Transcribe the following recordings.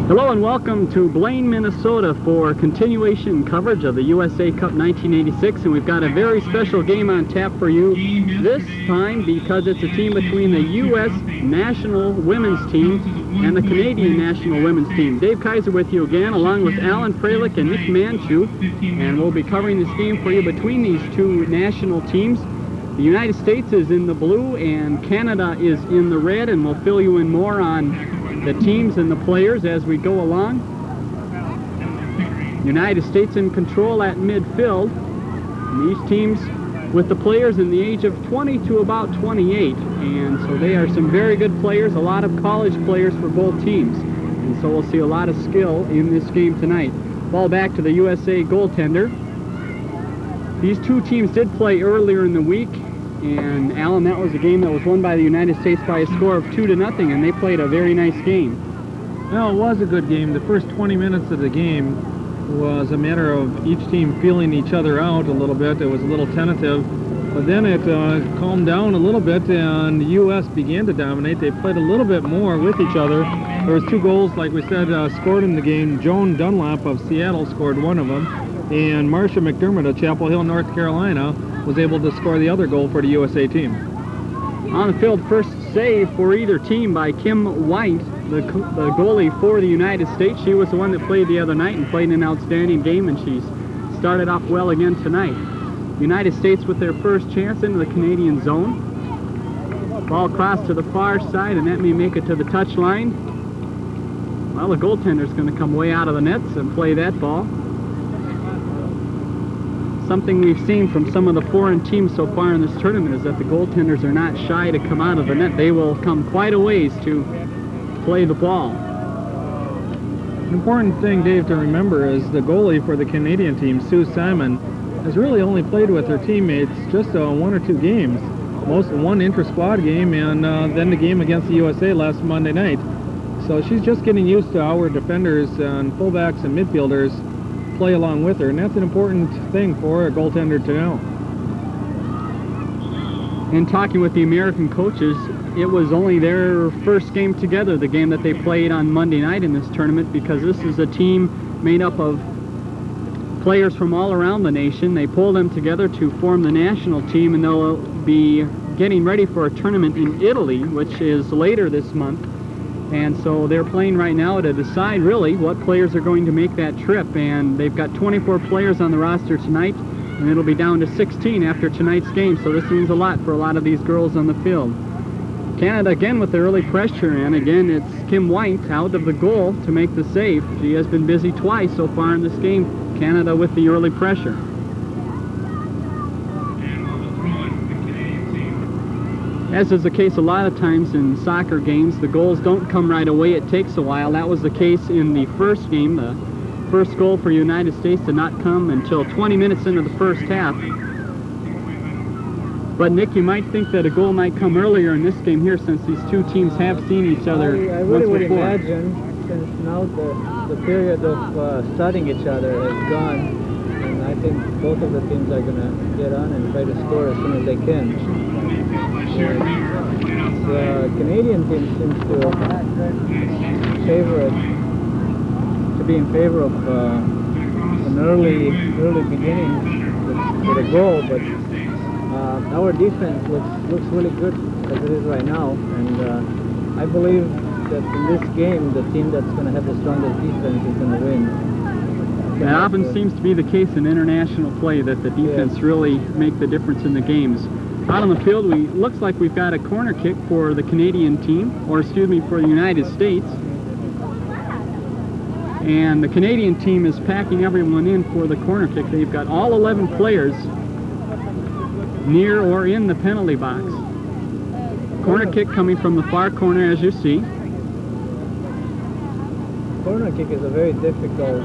Hello and welcome to Blaine, Minnesota for continuation coverage of the USA Cup 1986, and we've got a very special game on tap for you this time because it's a team between the U.S. National Women's Team and the Canadian National Women's Team. Dave Kaiser with you again, along with Alan Freilich and Nick Manchu, and we'll be covering this game for you between these two national teams. The United States is in the blue and Canada is in the red, and we'll fill you in more on the teams and the players as we go along. United States in control at midfield. And these teams with the players in the age of 20 to about 28, and so they are some very good players, a lot of college players for both teams, and so we'll see a lot of skill in this game tonight. Ball back to the USA goaltender. These two teams did play earlier in the week, and Alan, that was a game that was won by the United States by a score of 2-0, and they played a very nice game. Well, it was a good game. The first 20 minutes of the game was a matter of each team feeling each other out a little bit. It was a little tentative, but then it calmed down a little bit, and the U.S. began to dominate. They played a little bit more with each other. There was 2 goals, like we said, scored in the game. Joan Dunlap of Seattle scored one of them, and Marcia McDermott of Chapel Hill, North Carolina, was able to score the other goal for the USA team. On the field, first save for either team by Kim Wyant, the goalie for the United States. She was the one that played the other night and played an outstanding game, and she's started off well again tonight. United States with their first chance into the Canadian zone. Ball across to the far side, and that may make it to the touch line. Well, the goaltender's going to come way out of the nets and play that ball. Something we've seen from some of the foreign teams so far in this tournament is that the goaltenders are not shy to come out of the net. They will come quite a ways to play the ball. An important thing, Dave, to remember is the goalie for the Canadian team, Sue Simon, has really only played with her teammates just 1 or 2 games. One inter-squad game and then the game against the USA last Monday night. So she's just getting used to our defenders and fullbacks and midfielders play along with her, and that's an important thing for a goaltender to know. In talking with the American coaches, it was only their first game together, the game that they played on Monday night in this tournament, because this is a team made up of players from all around the nation. They pull them together to form the national team, and they'll be getting ready for a tournament in Italy, which is later this month. And so they're playing right now to decide really what players are going to make that trip, and they've got 24 players on the roster tonight, and it'll be down to 16 after tonight's game, so this means a lot for a lot of these girls on the field. Canada again with the early pressure, and again it's Kim Wyant out of the goal to make the save. She has been busy twice so far in this game, Canada with the early pressure. As is the case a lot of times in soccer games, the goals don't come right away. It takes a while. That was the case in the first game. The first goal for United States did not come until 20 minutes into the first half. But Nick, you might think that a goal might come earlier in this game here, since these two teams have seen each other I really would imagine, since now the period of studying each other has gone, and I think both of the teams are going to get on and try to score as soon as they can. The Canadian team seems to be in favor of an early beginning with a goal, but our defense looks really good as it is right now, and I believe that in this game the team that's going to have the strongest defense is going to win. That often seems to be the case in international play, that the defense really make the difference in the games. Out on the field, looks like we've got a corner kick for the Canadian team, or excuse me, for the United States. And the Canadian team is packing everyone in for the corner kick. They've got all 11 players near or in the penalty box. Corner kick coming from the far corner, as you see. Corner kick is a very difficult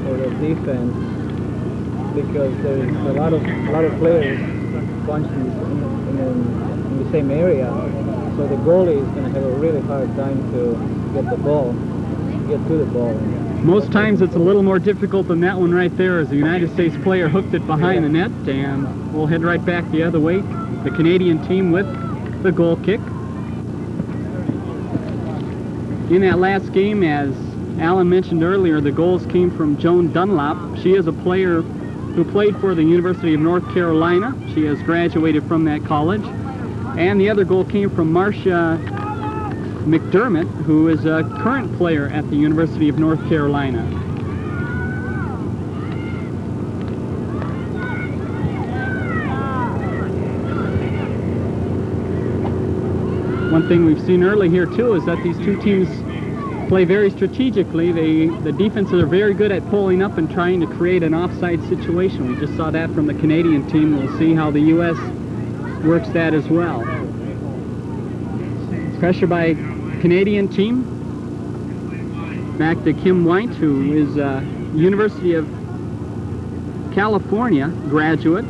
sort of defense because there's a lot of players bunched in the same area, so the goalie is going to have a really hard time to get to the ball. Most times it's a little more difficult than that one right there, as the United States player hooked it behind the net, and we'll head right back the other way. The Canadian team with the goal kick. In that last game, as Alan mentioned earlier, the goals came from Joan Dunlop. She is a player who played for the University of North Carolina. She has graduated from that college. And the other goal came from Marcia McDermott, who is a current player at the University of North Carolina. One thing we've seen early here too is that these two teams play very strategically. The defenses are very good at pulling up and trying to create an offside situation. We just saw that from the Canadian team. We'll see how the U.S. works that as well. Pressure by Canadian team. Back to Kim Wyant, who is a University of California graduate.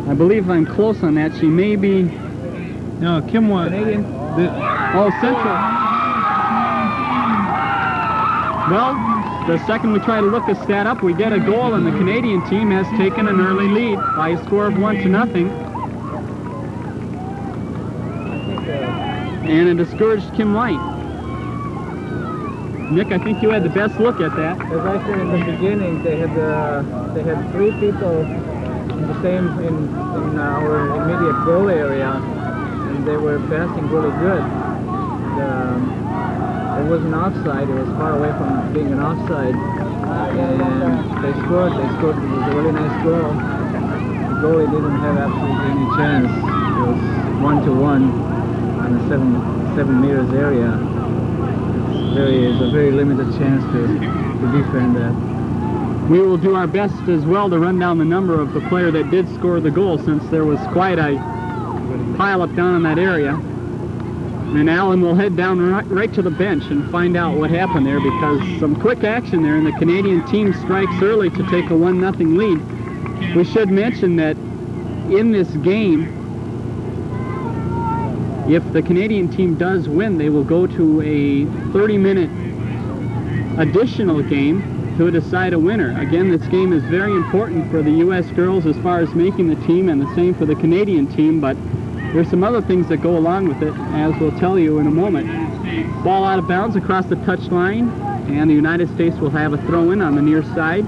I believe I'm close on that. She may be... No, Kim Wyant. Canadian. Oh, Central. Well, the second we try to look this stat up, we get a goal, and the Canadian team has taken an early lead by a score of 1-0. And a discouraged Kim Wyant. Nick, I think you had the best look at that. As I said in the beginning, they had 3 people in our immediate goal area, and they were passing really good. It was an offside. It was far away from being an offside, and they scored. It was a really nice goal. The goalie didn't have absolutely any chance. It was 1-to-1 on a 7 meters area. It's a very limited chance to defend that. We will do our best as well to run down the number of the player that did score the goal, since there was quite a pile up down in that area. And Alan will head down right to the bench and find out what happened there, because some quick action there, and the Canadian team strikes early to take a 1-0 lead. We should mention that in this game, if the Canadian team does win, they will go to a 30-minute additional game to decide a winner. Again, this game is very important for the U.S. girls as far as making the team, and the same for the Canadian team, but there's some other things that go along with it, as we'll tell you in a moment. Ball out of bounds across the touch line, and the United States will have a throw-in on the near side.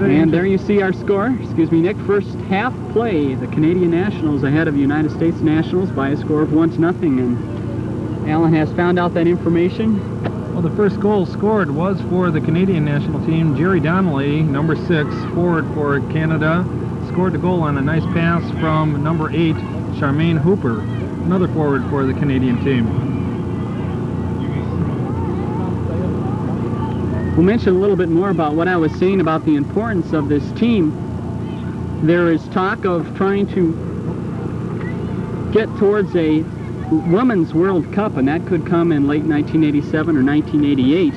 And there you see our score. Excuse me, Nick. First half play, the Canadian Nationals ahead of the United States Nationals by a score of 1-0, and Alan has found out that information. Well, the first goal scored was for the Canadian national team. Geraldine Donnelly, number 6, forward for Canada, scored the goal on a nice pass from number 8, Charmaine Hooper, another forward for the Canadian team. We'll mention a little bit more about what I was saying about the importance of this team. There is talk of trying to get towards a Women's World Cup, and that could come in late 1987 or 1988.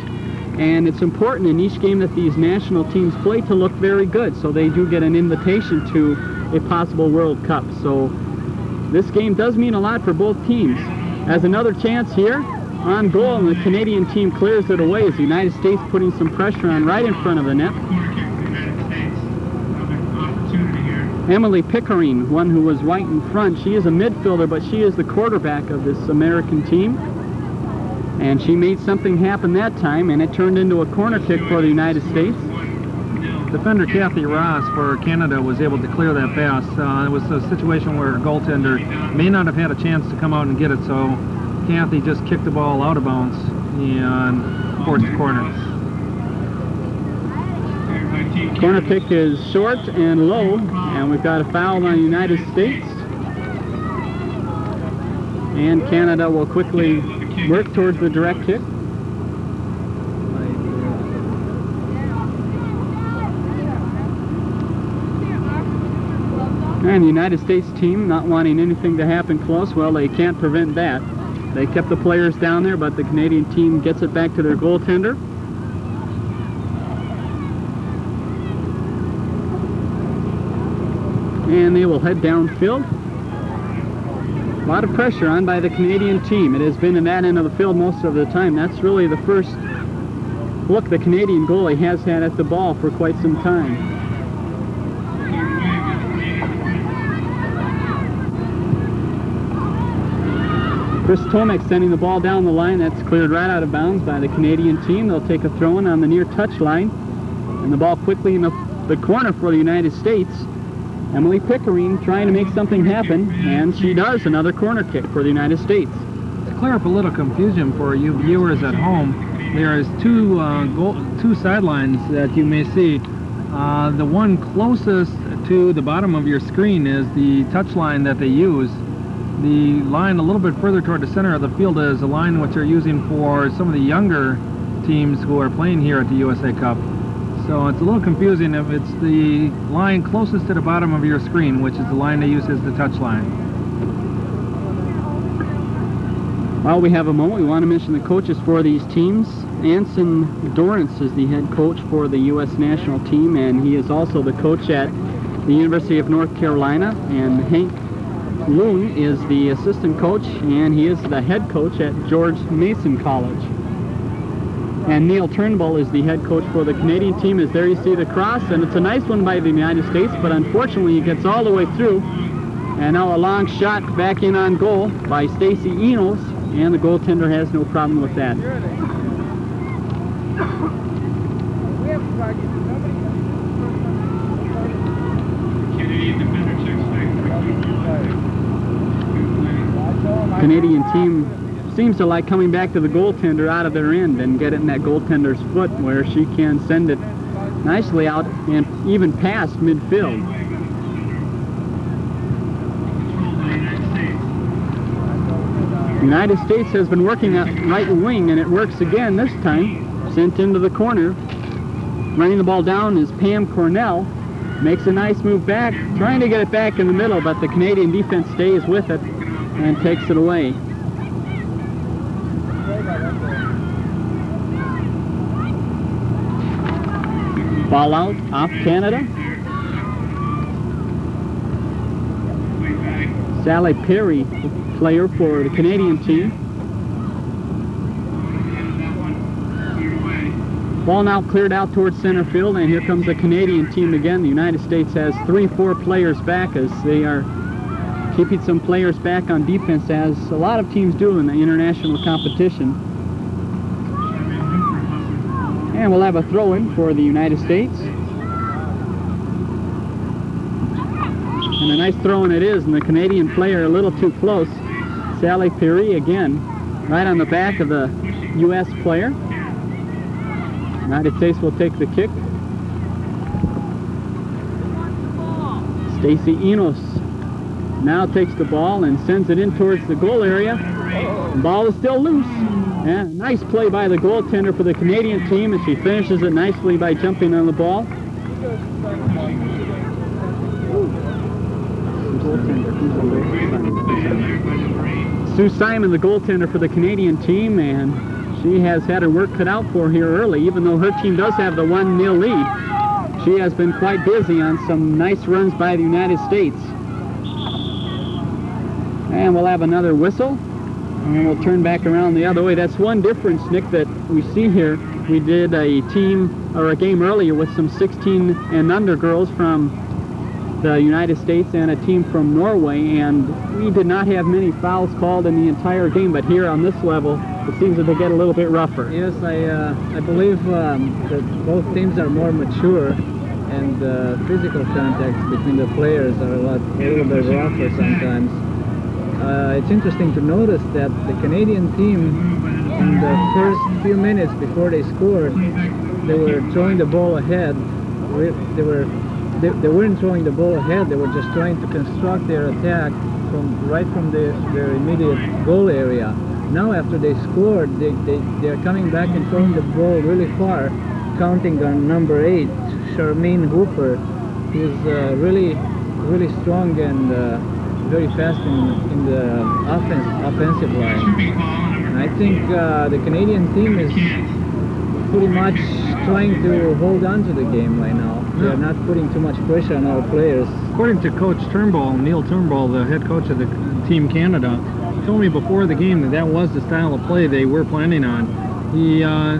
And it's important in each game that these national teams play to look very good, so they do get an invitation to a possible World Cup. So this game does mean a lot for both teams. As another chance here, on goal, and the Canadian team clears it away, as the United States putting some pressure on right in front of the net. Emily Pickering, one who was right in front, she is a midfielder, but she is the quarterback of this American team. And she made something happen that time, and it turned into a corner kick for the United States. Defender Kathy Ross for Canada was able to clear that pass. It was a situation where her goaltender may not have had a chance to come out and get it, so Kathy just kicked the ball out of bounds and forced the corner. Corner kick is short and low, and we've got a foul on the United States. And Canada will quickly work towards the direct kick. And the United States team not wanting anything to happen close, well, they can't prevent that. They kept the players down there, but the Canadian team gets it back to their goaltender. And they will head downfield. A lot of pressure on by the Canadian team. It has been in that end of the field most of the time. That's really the first look the Canadian goalie has had at the ball for quite some time. Chris Tomek sending the ball down the line. That's cleared right out of bounds by the Canadian team. They'll take a throw-in on the near touch line. And the ball quickly in the corner for the United States. Emily Pickering trying to make something happen, and she does. Another corner kick for the United States. To clear up a little confusion for you viewers at home, there is two sidelines that you may see. The one closest to the bottom of your screen is the touch line that they use. The line a little bit further toward the center of the field is a line which they're using for some of the younger teams who are playing here at the USA Cup. So it's a little confusing if it's the line closest to the bottom of your screen, which is the line they use as the touch line. While we have a moment, we want to mention the coaches for these teams. Anson Dorrance is the head coach for the U.S. national team, and he is also the coach at the University of North Carolina. And Hank Loon is the assistant coach, and he is the head coach at George Mason College. And Neil Turnbull is the head coach for the Canadian team. As there you see the cross, and it's a nice one by the United States, but unfortunately it gets all the way through. And now a long shot back in on goal by Stacy Enos, and the goaltender has no problem with that. Canadian team seems to like coming back to the goaltender out of their end and get it in that goaltender's foot where she can send it nicely out and even past midfield. The United States has been working at right wing, and it works again this time. Sent into the corner. Running the ball down is Pam Cornell. Makes a nice move back, trying to get it back in the middle, but the Canadian defense stays with it and takes it away. Ball out off Canada. Sally Pirie, player for the Canadian team. Ball now cleared out towards center field, and here comes the Canadian team again. The United States has 3-4 players back as they are keeping some players back on defense, as a lot of teams do in the international competition. And we'll have a throw-in for the United States. And a nice throw-in it is, and the Canadian player a little too close. Sally Pirie again, right on the back of the U.S. player. United States will take the kick. Stacy Enos now takes the ball and sends it in towards the goal area. The ball is still loose. And nice play by the goaltender for the Canadian team, and she finishes it nicely by jumping on the ball. Sue Simon, the goaltender for the Canadian team, and she has had her work cut out for here early. Even though her team does have the 1-0 lead, she has been quite busy on some nice runs by the United States. And we'll have another whistle, and we'll turn back around the other way. That's one difference, Nick, that we see here. We did a team, or a game earlier with some 16 and under girls from the United States and a team from Norway, and we did not have many fouls called in the entire game, but here on this level, it seems that they get a little bit rougher. Yes, I believe that both teams are more mature, and physical contacts between the players are a little bit rougher sometimes. It's interesting to notice that the Canadian team, in the first few minutes before they scored, they were throwing the ball ahead. They weren't throwing the ball ahead. They were just trying to construct their attack right from their immediate goal area. Now, after they scored, they're coming back and throwing the ball really far, counting on number 8, Charmaine Hooper, who's really strong and very fast in the offensive line. And I think the Canadian team is pretty much trying to hold on to the game right now. They are not putting too much pressure on our players. According to Coach Turnbull, Neil Turnbull, the head coach of the Team Canada, told me before the game that was the style of play they were planning on.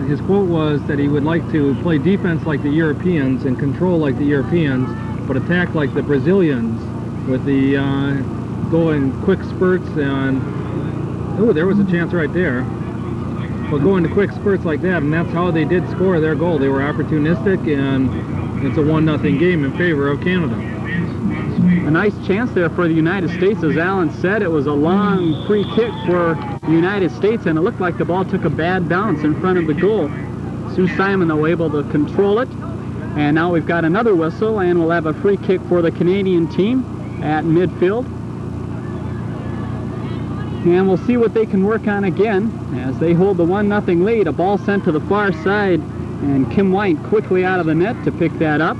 His quote was that he would like to play defense like the Europeans and control like the Europeans, but attack like the Brazilians, with the go in quick spurts and Oh, there was a chance right there. But going to quick spurts like that, and that's how they did score their goal. They were opportunistic, and it's a 1-0 game in favor of Canada. A nice chance there for the United States. As Alan said, it was a long free kick for the United States, and it looked like the ball took a bad bounce in front of the goal. Simon, though, able to control it. And now we've got another whistle, and we'll have a free kick for the Canadian team at midfield. And we'll see what they can work on again as they hold the 1-0 lead. A ball sent to the far side, and Kim Wyant quickly out of the net to pick that up.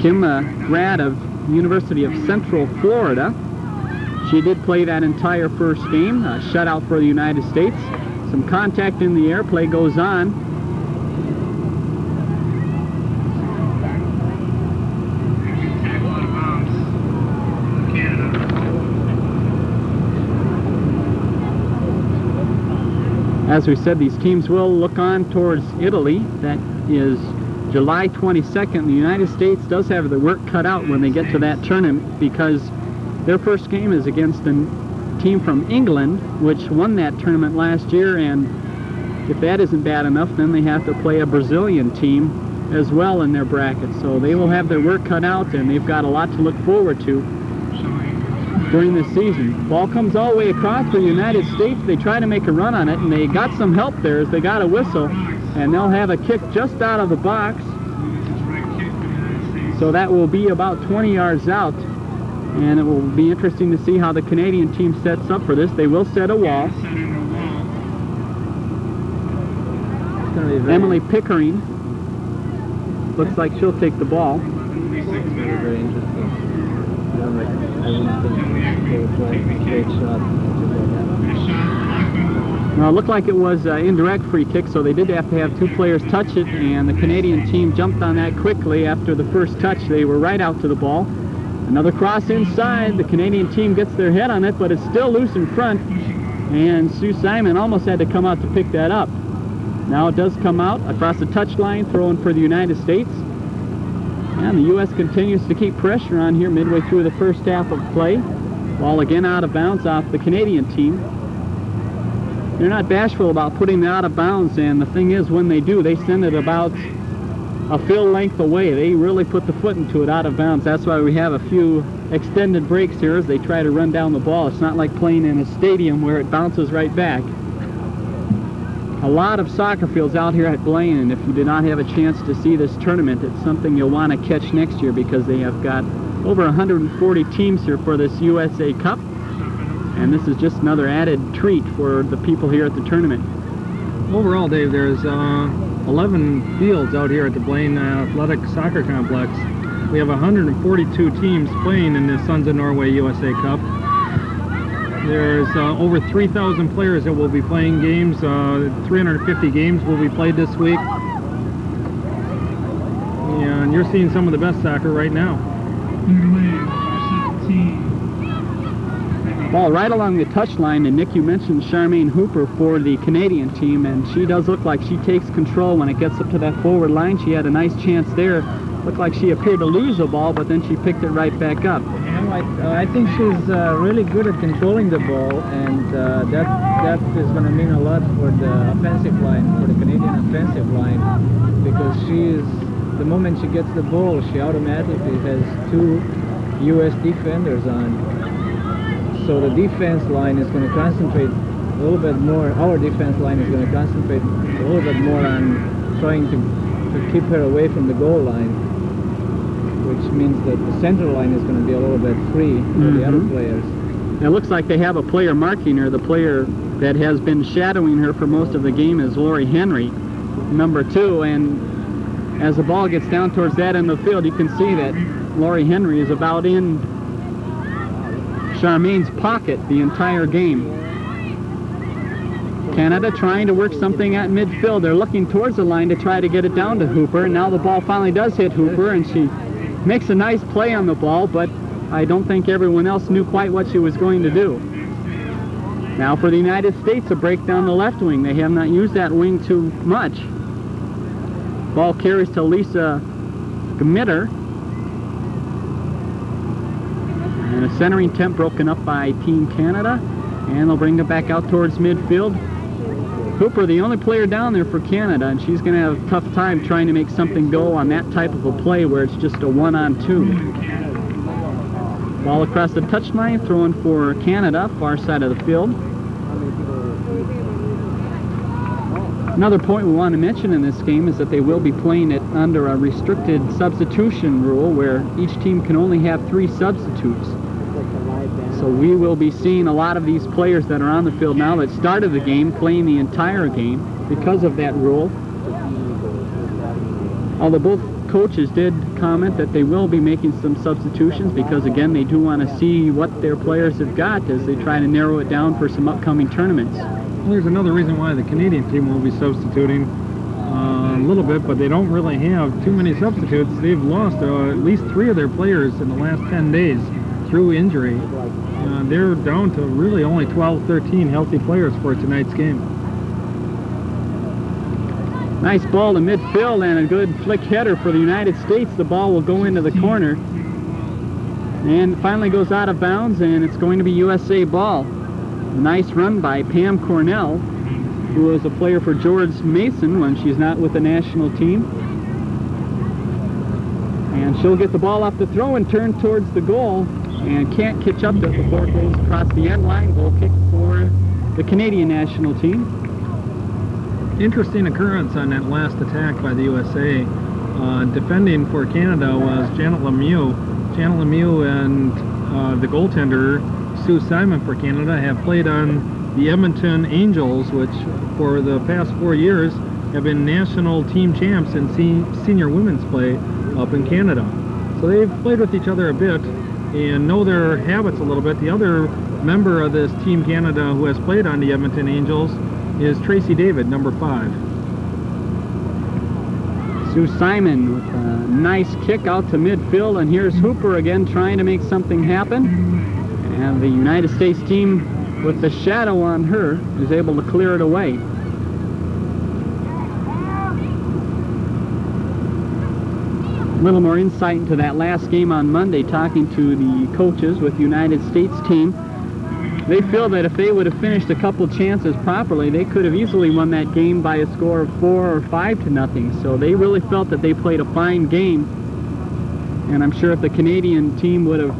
Kim, grad of University of Central Florida. She did play that entire first game, a shutout for the United States. Some contact in the air, play goes on. As we said, these teams will look on towards Italy. That is July 22nd. The United States does have their work cut out when they get to that tournament because their first game is against a team from England, which won that tournament last year, and if that isn't bad enough, then they have to play a Brazilian team as well in their bracket. So they will have their work cut out, and they've got a lot to look forward to during this season. Ball comes all the way across for the United States. They try to make a run on it, and they got some help there as they got a whistle, and they'll have a kick just out of the box. So that will be about 20 yards out. And it will be interesting to see how the Canadian team sets up for this. They will set a wall. Emily Pickering looks like she'll take the ball. Very interesting. I wouldn't think they would play a straight shot. Now, it looked like it was an indirect free kick, so they did have to have two players touch it, and the Canadian team jumped on that quickly. After the first touch, they were right out to the ball. Another cross inside. The Canadian team gets their head on it, but it's still loose in front. And Simon almost had to come out to pick that up. Now it does come out across the touchline, throwing for the United States. And the U.S. continues to keep pressure on here midway through the first half of play. Ball again out of bounds off the Canadian team. They're not bashful about putting it out of bounds, and the thing is, when they do, they send it about a field length away. They really put the foot into it out of bounds. That's why we have a few extended breaks here as they try to run down the ball. It's not like playing in a stadium where it bounces right back. A lot of soccer fields out here at Blaine, and if you did not have a chance to see this tournament, it's something you'll want to catch next year because they have got over 140 teams here for this USA Cup, and this is just another added treat for the people here at the tournament. Overall, Dave, there's 11 fields out here at the Blaine Athletic Soccer Complex. We have 142 teams playing in the Sons of Norway USA Cup. There's over 3,000 players that will be playing games. 350 games will be played this week. And you're seeing some of the best soccer right now. Ball right along the touchline, and Nick, you mentioned Charmaine Hooper for the Canadian team, and she does look like she takes control when it gets up to that forward line. She had a nice chance there. Looked like she appeared to lose the ball, but then she picked it right back up. I think she's really good at controlling the ball, and that is going to mean a lot for the offensive line, for the Canadian offensive line, because the moment she gets the ball, she automatically has two U.S. defenders on. So the defense line is going to concentrate a little bit more, our defense line is going to concentrate a little bit more on trying to keep her away from the goal line, which means that the center line is going to be a little bit free for the other players. It looks like they have a player marking her. The player that has been shadowing her for most of the game is Lori Henry, number 2, and as the ball gets down towards that end of the field, you can see that Lori Henry is about in Charmaine's pocket the entire game. Canada trying to work something at midfield. They're looking towards the line to try to get it down to Hooper, and now the ball finally does hit Hooper, and she makes a nice play on the ball, but I don't think everyone else knew quite what she was going to do. Now for the United States, a break down the left wing. They have not used that wing too much. Ball carries to Lisa Gmitter. And a centering attempt broken up by Team Canada, and they'll bring it back out towards midfield. Hooper, the only player down there for Canada, and she's going to have a tough time trying to make something go on that type of a play where it's just a 1-on-2. Ball across the touchline, thrown for Canada, far side of the field. Another point we want to mention in this game is that they will be playing it under a restricted substitution rule where each team can only have 3 substitutes. So we will be seeing a lot of these players that are on the field now that started the game playing the entire game because of that rule. Although both coaches did comment that they will be making some substitutions because, again, they do want to see what their players have got as they try to narrow it down for some upcoming tournaments. Well, there's another reason why the Canadian team will be substituting a little bit, but they don't really have too many substitutes. They've lost at least 3 of their players in the last 10 days through injury. They're down to really only 12, 13 healthy players for tonight's game. Nice ball to midfield and a good flick header for the United States. The ball will go into the corner and finally goes out of bounds, and it's going to be USA ball. A nice run by Pam Cornell, who is a player for George Mason when she's not with the national team. And she'll get the ball off the throw and turn towards the goal, and can't catch up to it before it goes across the end line. Goal kick for the Canadian national team. Interesting occurrence on that last attack by the USA. Defending for Canada was Janet LeMieux. Janet LeMieux and the goaltender Sue Simon for Canada have played on the Edmonton Angels, which for the past 4 years have been national team champs in senior women's play up in Canada. So they've played with each other a bit and know their habits a little bit. The other member of this Team Canada who has played on the Edmonton Angels is Tracy David, number 5. Sue Simon with a nice kick out to midfield, and here's Hooper again trying to make something happen. And the United States team, with the shadow on her, is able to clear it away. A little more insight into that last game on Monday, talking to the coaches with the United States team. They feel that if they would have finished a couple chances properly, they could have easily won that game by a score of 4 or 5-0. So they really felt that they played a fine game. And I'm sure if the Canadian team would have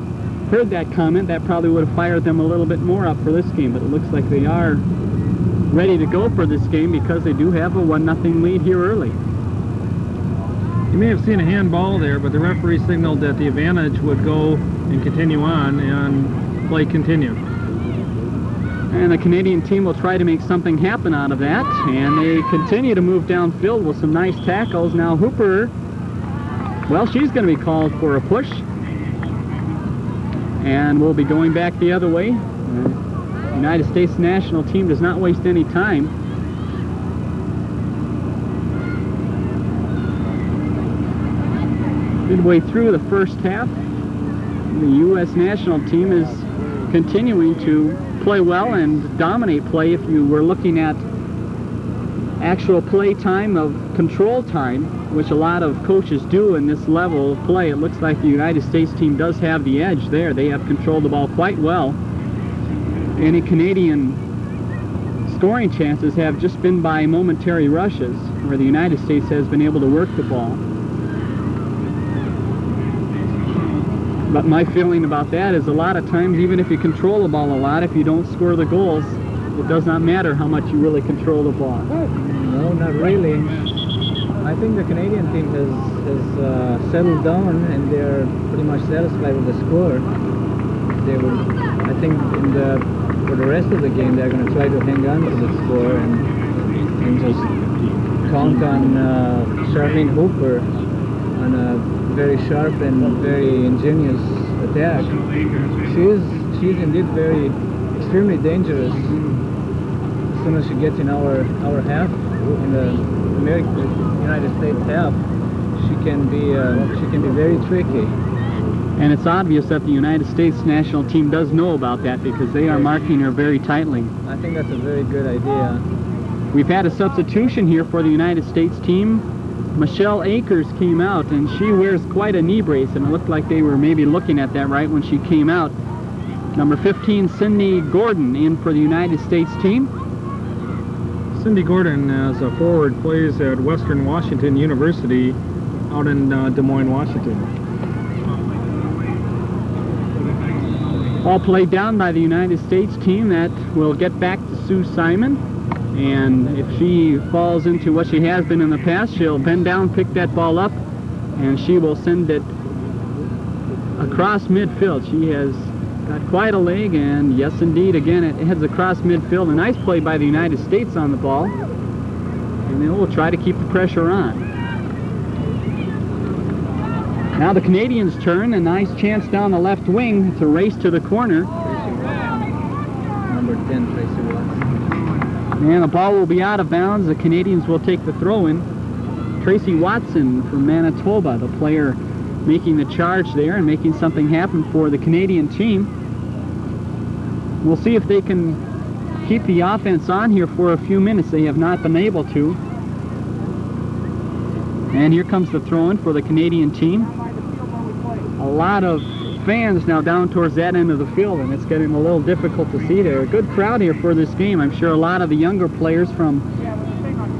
heard that comment, that probably would have fired them a little bit more up for this game. But it looks like they are ready to go for this game because they do have a 1-0 lead here early. You may have seen a handball there, but the referee signaled that the advantage would go and continue on, and play continued. And the Canadian team will try to make something happen out of that, and they continue to move downfield with some nice tackles. Now Hooper, well, she's going to be called for a push, and we'll be going back the other way. The United States national team does not waste any time. Midway through the first half, the U.S. national team is continuing to play well and dominate play. If you were looking at actual play time of control time, which a lot of coaches do in this level of play, it looks like the United States team does have the edge there. They have controlled the ball quite well. Any Canadian scoring chances have just been by momentary rushes, where the United States has been able to work the ball. But my feeling about that is a lot of times, even if you control the ball a lot, if you don't score the goals, it does not matter how much you really control the ball. No, not really. I think the Canadian team has settled down and they're pretty much satisfied with the score. They will, I think for the rest of the game they're going to try to hang on to the score and just count on Charlene Hooper on a very sharp and very ingenious attack. She is indeed extremely dangerous. As soon as she gets in our half, in the United States half, she can be very tricky. And it's obvious that the United States national team does know about that because they are marking her very tightly. I think that's a very good idea. We've had a substitution here for the United States team. Michelle Akers came out, and she wears quite a knee brace, and it looked like they were maybe looking at that right when she came out. Number 15, Cindy Gordon, in for the United States team. Cindy Gordon, as a forward, plays at Western Washington University out in Des Moines, Washington. All played down by the United States team. That will get back to Sue Simon. And if she falls into what she has been in the past, she'll bend down, pick that ball up, and she will send it across midfield. She has got quite a leg, and yes indeed, again, it heads across midfield. A nice play by the United States on the ball, and they will try to keep the pressure on. Now the Canadians' turn. A nice chance down the left wing. It's a race to the corner. Number 10, Tracy Watson. And the ball will be out of bounds. The Canadians will take the throw-in. Tracy Watson from Manitoba, the player making the charge there and making something happen for the Canadian team. We'll see if they can keep the offense on here for a few minutes. They have not been able to. And here comes the throw-in for the Canadian team. A lot of fans now down towards that end of the field, and it's getting a little difficult to see there. A good crowd here for this game. I'm sure a lot of the younger players from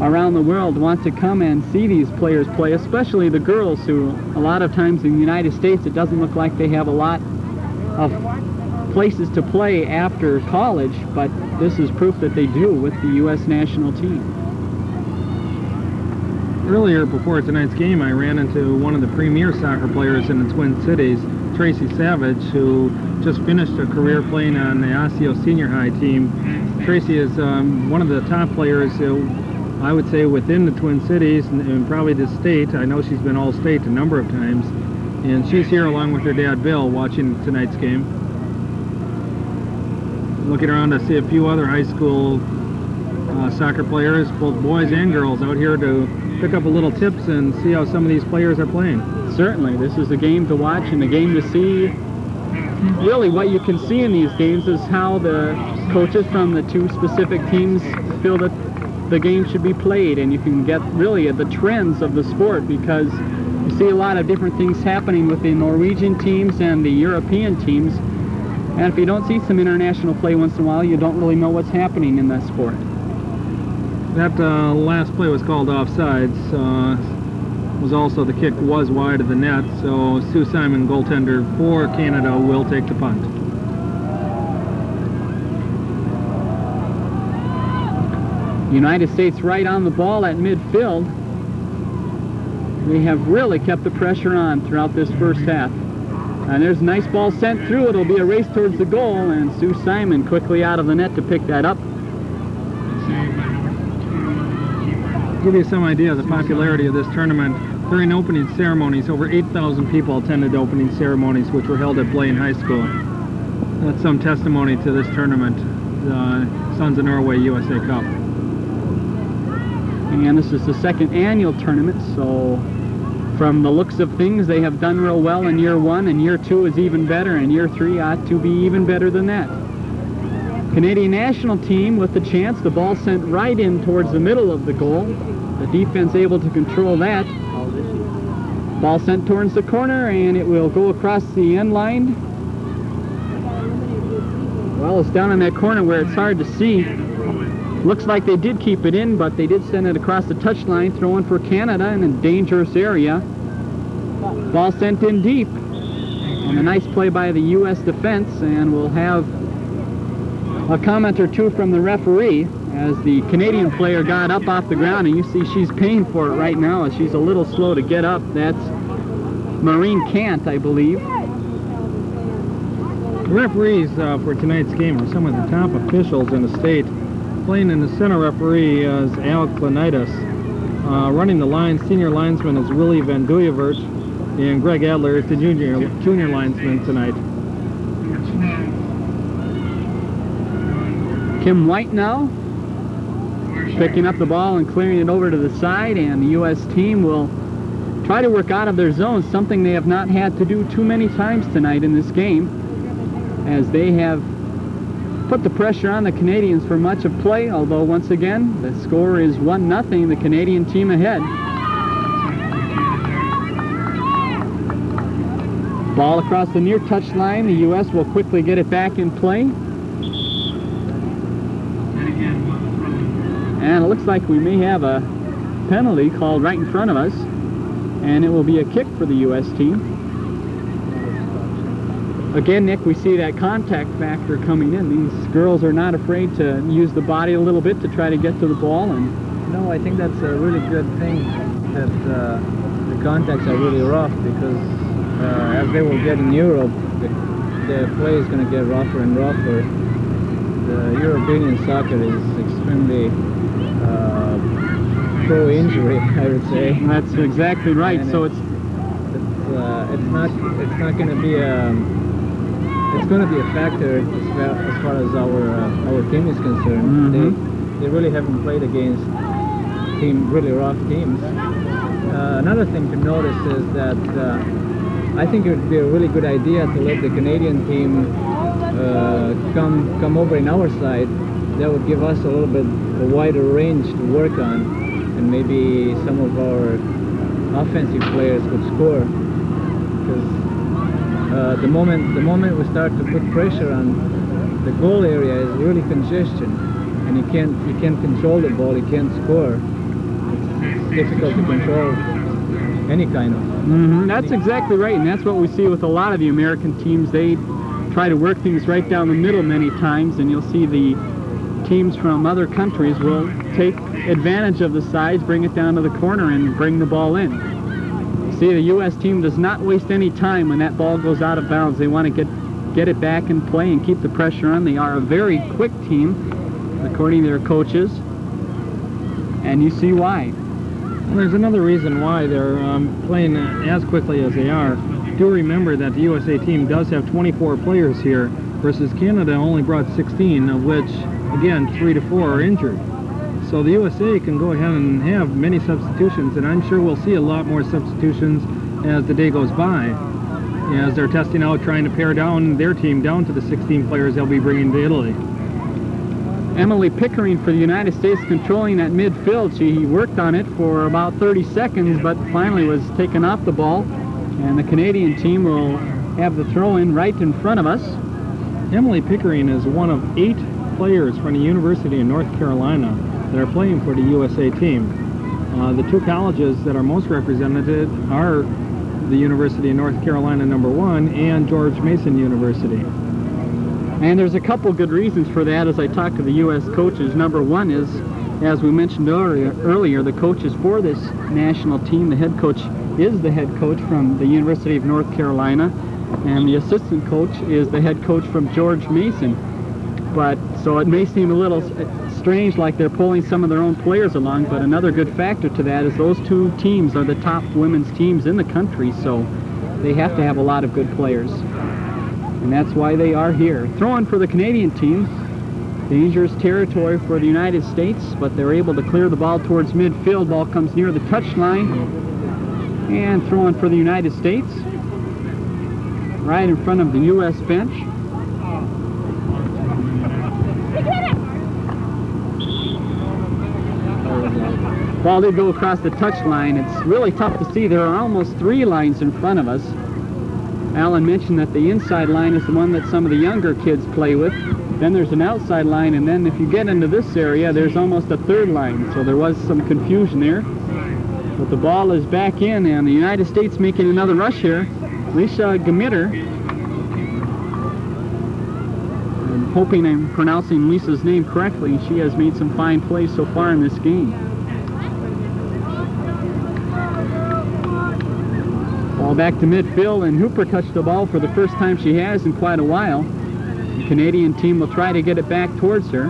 around the world want to come and see these players play, especially the girls, who a lot of times in the United States it doesn't look like they have a lot of places to play after college, but this is proof that they do with the U.S. national team. Earlier, before tonight's game, I ran into one of the premier soccer players in the Twin Cities, Tracy Savage, who just finished a career playing on the Osseo Senior High team. Tracy is one of the top players, I would say, within the Twin Cities and probably the state. I know she's been all-state a number of times, and she's here along with her dad Bill watching tonight's game. Looking around to see a few other high school soccer players, both boys and girls, out here to pick up a little tips and see how some of these players are playing. Certainly, this is a game to watch and a game to see. Really, what you can see in these games is how the coaches from the two specific teams feel that the game should be played, and you can get really at the trends of the sport, because you see a lot of different things happening with the Norwegian teams and the European teams, and if you don't see some international play once in a while, you don't really know what's happening in that sport. That last play was called offsides. Was also, the kick was wide of the net, so Sue Simon, goaltender for Canada, will take the punt. United States right on the ball at midfield. They have really kept the pressure on throughout this first half. And there's a nice ball sent through. It'll be a race towards the goal, and Sue Simon quickly out of the net to pick that up. Give you some idea of the popularity of this tournament. During opening ceremonies, over 8,000 people attended opening ceremonies, which were held at Blaine High School. That's some testimony to this tournament, the Sons of Norway USA Cup. And this is the second annual tournament, so from the looks of things, they have done real well in year one, and year two is even better, and year three ought to be even better than that. Canadian national team with the chance. The ball sent right in towards the middle of the goal. The defense able to control that. Ball sent towards the corner, and it will go across the end line. Well, it's down in that corner where it's hard to see. Looks like they did keep it in, but they did send it across the touchline, throwing for Canada in a dangerous area. Ball sent in deep. And a nice play by the U.S. defense, and we'll have a comment or two from the referee as the Canadian player got up off the ground, and you see she's paying for it right now as she's a little slow to get up. That's Maureen Cant, I believe. The referees for tonight's game are some of the top officials in the state. Playing in the center referee is Al Klenitis. Running the line, senior linesman is Willie Van Duyevert, and Greg Adler is the junior linesman tonight. Kim White now picking up the ball and clearing it over to the side, and the U.S. team will try to work out of their zone, something they have not had to do too many times tonight in this game, as they have put the pressure on the Canadians for much of play, although once again the score is 1-0, the Canadian team ahead. Ball across the near touch line. The U.S. will quickly get it back in play. And it looks like we may have a penalty called right in front of us. And it will be a kick for the U.S. team. Again, Nick, we see that contact factor coming in. These girls are not afraid to use the body a little bit to try to get to the ball. And no, I think that's a really good thing that the contacts are really rough, because as they will get in Europe, the play is going to get rougher and rougher. The European soccer is extremely pro-injury, I would say. That's exactly right. And so it's not going to be it's going to be a factor as far as our team is concerned. They really haven't played against really rough teams. Another thing to notice is that I think it would be a really good idea to let the Canadian team come over in our side. That would give us a little bit a wider range to work on, and maybe some of our offensive players could score. Because the moment we start to put pressure on the goal area, is really congestion, and you can't control the ball, you can't score. It's difficult to control any kind of. That's exactly right, and that's what we see with a lot of the American teams. They try to work things right down the middle many times, and you'll see the teams from other countries will take advantage of the sides, bring it down to the corner, and bring the ball in. See, the U.S. team does not waste any time when that ball goes out of bounds. They want to get it back in play and keep the pressure on. They are a very quick team, according to their coaches, and you see why. Well, there's another reason why they're playing as quickly as they are. Do remember that the USA team does have 24 players here, versus Canada only brought 16, of which, again, 3 to 4 are injured. So the USA can go ahead and have many substitutions, and I'm sure we'll see a lot more substitutions as the day goes by, as they're testing out, trying to pare down their team down to the 16 players they'll be bringing to Italy. Emily Pickering for the United States controlling that midfield. She worked on it for about 30 seconds, but finally was taken off the ball, and the Canadian team will have the throw-in right in front of us. Emily Pickering is one of 8 players from the University of North Carolina that are playing for the USA team. The 2 colleges that are most represented are the University of North Carolina #1 and George Mason University. And there's a couple good reasons for that as I talk to the U.S. coaches. Number one is, as we mentioned earlier, the coaches for this national team, the head coach is the head coach from the University of North Carolina, and the assistant coach is the head coach from George Mason. But so it may seem a little strange, like they're pulling some of their own players along, but another good factor to that is those 2 teams are the top women's teams in the country, so they have to have a lot of good players. And that's why they are here. Throwing for the Canadian team. Dangerous territory for the United States, but they're able to clear the ball towards midfield. Ball comes near the touchline. And throwing for the United States. Right in front of the U.S. bench. Ball did go across the touchline. It's really tough to see. There are almost 3 lines in front of us. Alan mentioned that the inside line is the one that some of the younger kids play with. Then there's an outside line, and then if you get into this area, there's almost a 3rd line. So there was some confusion there. But the ball is back in, and the United States making another rush here. Lisa Gmitter. I'm hoping I'm pronouncing Lisa's name correctly. She has made some fine plays so far in this game. Ball back to midfield, and Hooper touched the ball for the first time she has in quite a while. The Canadian team will try to get it back towards her.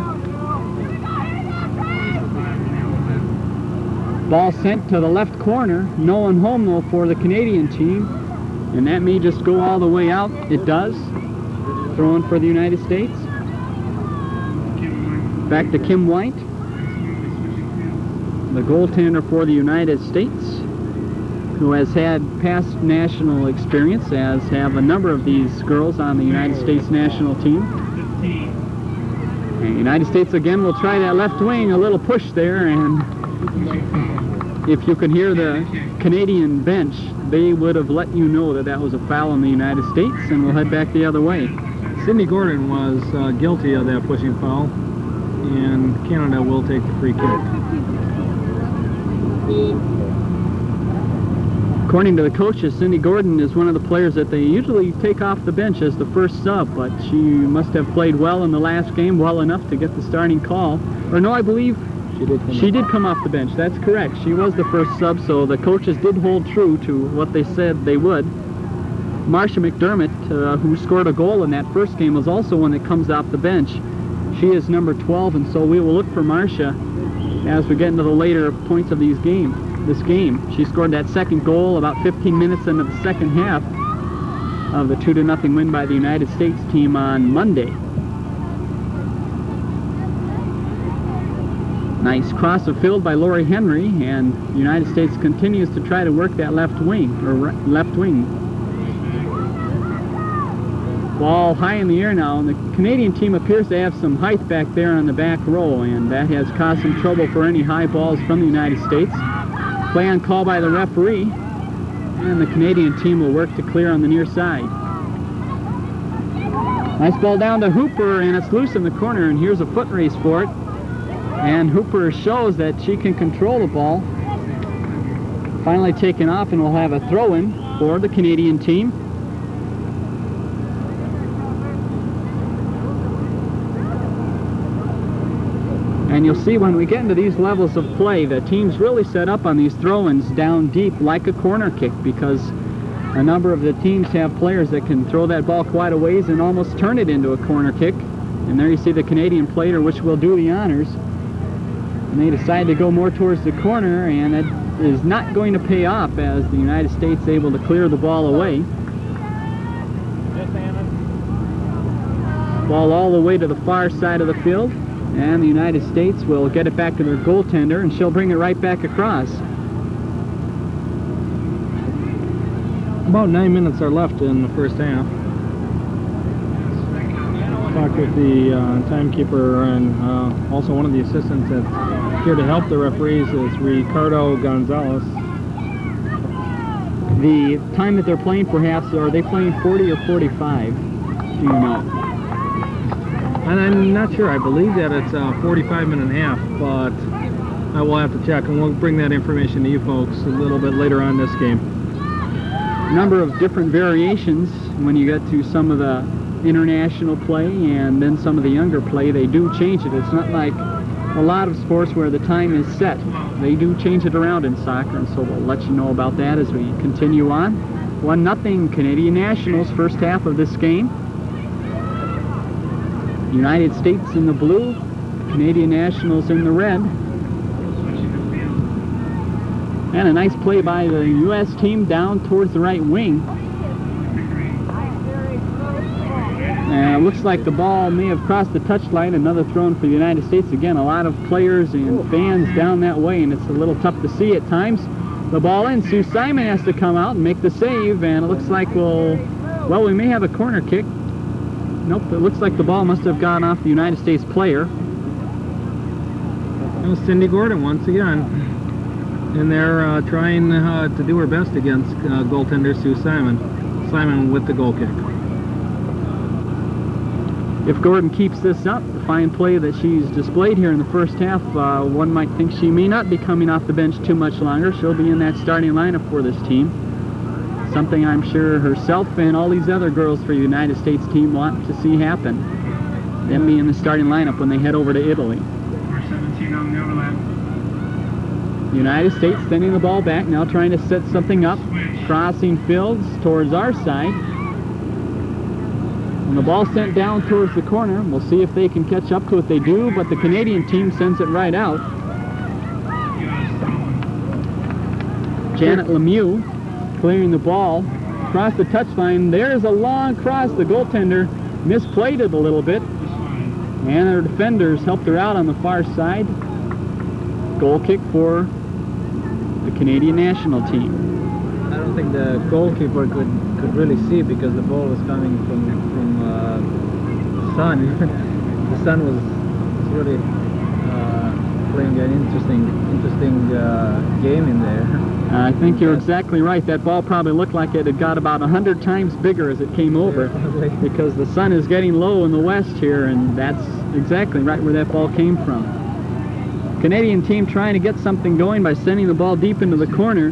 Ball sent to the left corner. No one home though for the Canadian team, and that may just go all the way out. It does. Throwing for the United States. Back to Kim Wyant, the goaltender for the United States, who has had past national experience, as have a number of these girls on the United States national team. And the United States again will try that left wing, a little push there, and if you could hear the Canadian bench, they would have let you know that that was a foul in the United States, and we'll head back the other way. Cindy Gordon was guilty of that pushing foul, and Canada will take the free kick. According to the coaches, Cindy Gordon is one of the players that they usually take off the bench as the first sub, but she must have played well in the last game, well enough to get the starting call. Or no, I believe she did come off the bench. That's correct. She was the first sub, so the coaches did hold true to what they said they would. Marcia McDermott, who scored a goal in that first game, was also one that comes off the bench. She is number 12, and so we will look for Marcia as we get into the later points of this game. She scored that second goal about 15 minutes into the second half of the 2-0 win by the United States team on Monday. Nice cross of field by Lori Henry, and the United States continues to try to work that left wing. Ball high in the air now, and the Canadian team appears to have some height back there on the back row, and that has caused some trouble for any high balls from the United States. Play on call by the referee, and the Canadian team will work to clear on the near side. Nice ball down to Hooper, and it's loose in the corner, and here's a foot race for it. And Hooper shows that she can control the ball. Finally taken off, and we'll have a throw-in for the Canadian team. And you'll see when we get into these levels of play, the teams really set up on these throw-ins down deep like a corner kick, because a number of the teams have players that can throw that ball quite a ways and almost turn it into a corner kick. And there you see the Canadian player, which will do the honors. And they decide to go more towards the corner, and it is not going to pay off as the United States able to clear the ball away. Ball all the way to the far side of the field. And the United States will get it back to their goaltender, and she'll bring it right back across. About 9 minutes are left in the first half. Talked with the timekeeper, and also one of the assistants that's here to help the referees is Ricardo Gonzalez. The time that they're playing, perhaps, are they playing 40 or 45? Do you know? And I'm not sure. I believe that it's 45 minute and a half, but I will have to check, and we'll bring that information to you folks a little bit later on this game. A number of different variations when you get to some of the international play and then some of the younger play. They do change it. It's not like a lot of sports where the time is set. They do change it around in soccer, and so we'll let you know about that as we continue on. 1-0 Canadian Nationals, first half of this game. United States in the blue, Canadian Nationals in the red. And a nice play by the U.S. team down towards the right wing. And it looks like the ball may have crossed the touchline. Another throw-in for the United States. Again, a lot of players and fans down that way, and it's a little tough to see at times. The ball in. Sue Simon has to come out and make the save, and it looks like we may have a corner kick. Nope, it looks like the ball must have gone off the United States player. It was Cindy Gordon once again. And they're trying to do her best against goaltender Sue Simon. Simon with the goal kick. If Gordon keeps this up, the fine play that she's displayed here in the first half, one might think she may not be coming off the bench too much longer. She'll be in that starting lineup for this team. Something I'm sure herself and all these other girls for the United States team want to see happen. Them be in the starting lineup when they head over to Italy. Number 17 on the overlap. The United States sending the ball back, now trying to set something up. Crossing fields towards our side. And the ball sent down towards the corner. We'll see if they can catch up to it. They do, but the Canadian team sends it right out. Janet LeMieux clearing the ball across the touchline. There's a long cross. The goaltender misplayed it a little bit, and their defenders helped her out on the far side. Goal kick for the Canadian national team. I don't think the goalkeeper could really see because the ball was coming from the sun. The sun was really playing an interesting game in there. I think you're exactly right. That ball probably looked like it had got about 100 times bigger as it came over, because the sun is getting low in the west here, and that's exactly right where that ball came from. Canadian team trying to get something going by sending the ball deep into the corner.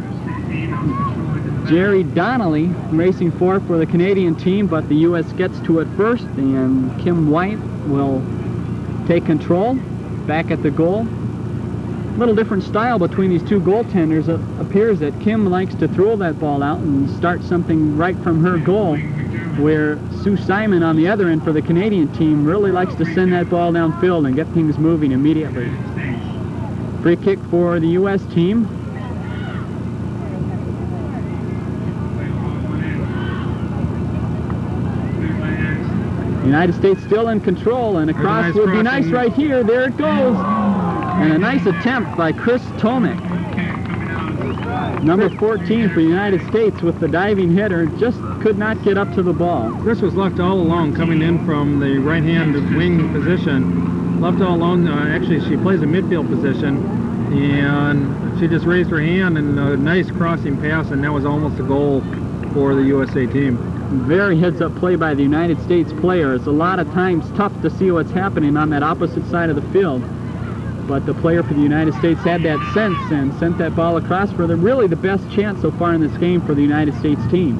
Geraldine Donnelly racing for the Canadian team, but the U.S. gets to it first, and Kim Wyant will take control back at the goal. Little different style between these two goaltenders. It appears that Kim likes to throw that ball out and start something right from her goal, where Sue Simon on the other end for the Canadian team really likes to send that ball downfield and get things moving immediately. Free kick for the U.S. team. United States still in control, and a cross would be nice right here. There it goes. And a nice attempt by Chris Tomek. Number 14 for the United States with the diving header, just could not get up to the ball. Chris was left all alone coming in from the right-hand wing position. Left all alone. Actually, she plays a midfield position, and she just raised her hand and a nice crossing pass, and that was almost a goal for the USA team. Very heads-up play by the United States player. It's a lot of times tough to see what's happening on that opposite side of the field. But the player for the United States had that sense and sent that ball across for really the best chance so far in this game for the United States team.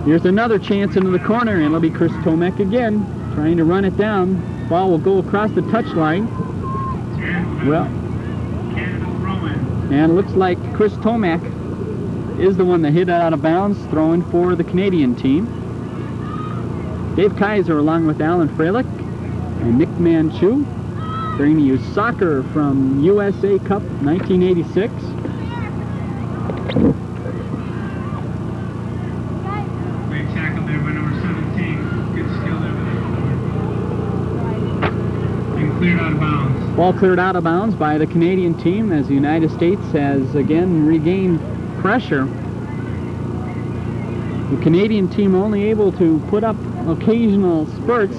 Here's another chance into the corner, and it'll be Chris Tomek again, trying to run it down. Ball will go across the touchline. Well, and it looks like Chris Tomek is the one that hit it out of bounds, throwing for the Canadian team. Dave Kaiser along with Alan Freilich and Nick Manchu bringing you soccer from USA Cup 1986. Great tackle there by number 17. Good skill there. And cleared out of bounds. Ball cleared out of bounds by the Canadian team as the United States has again regained pressure. The Canadian team only able to put up occasional spurts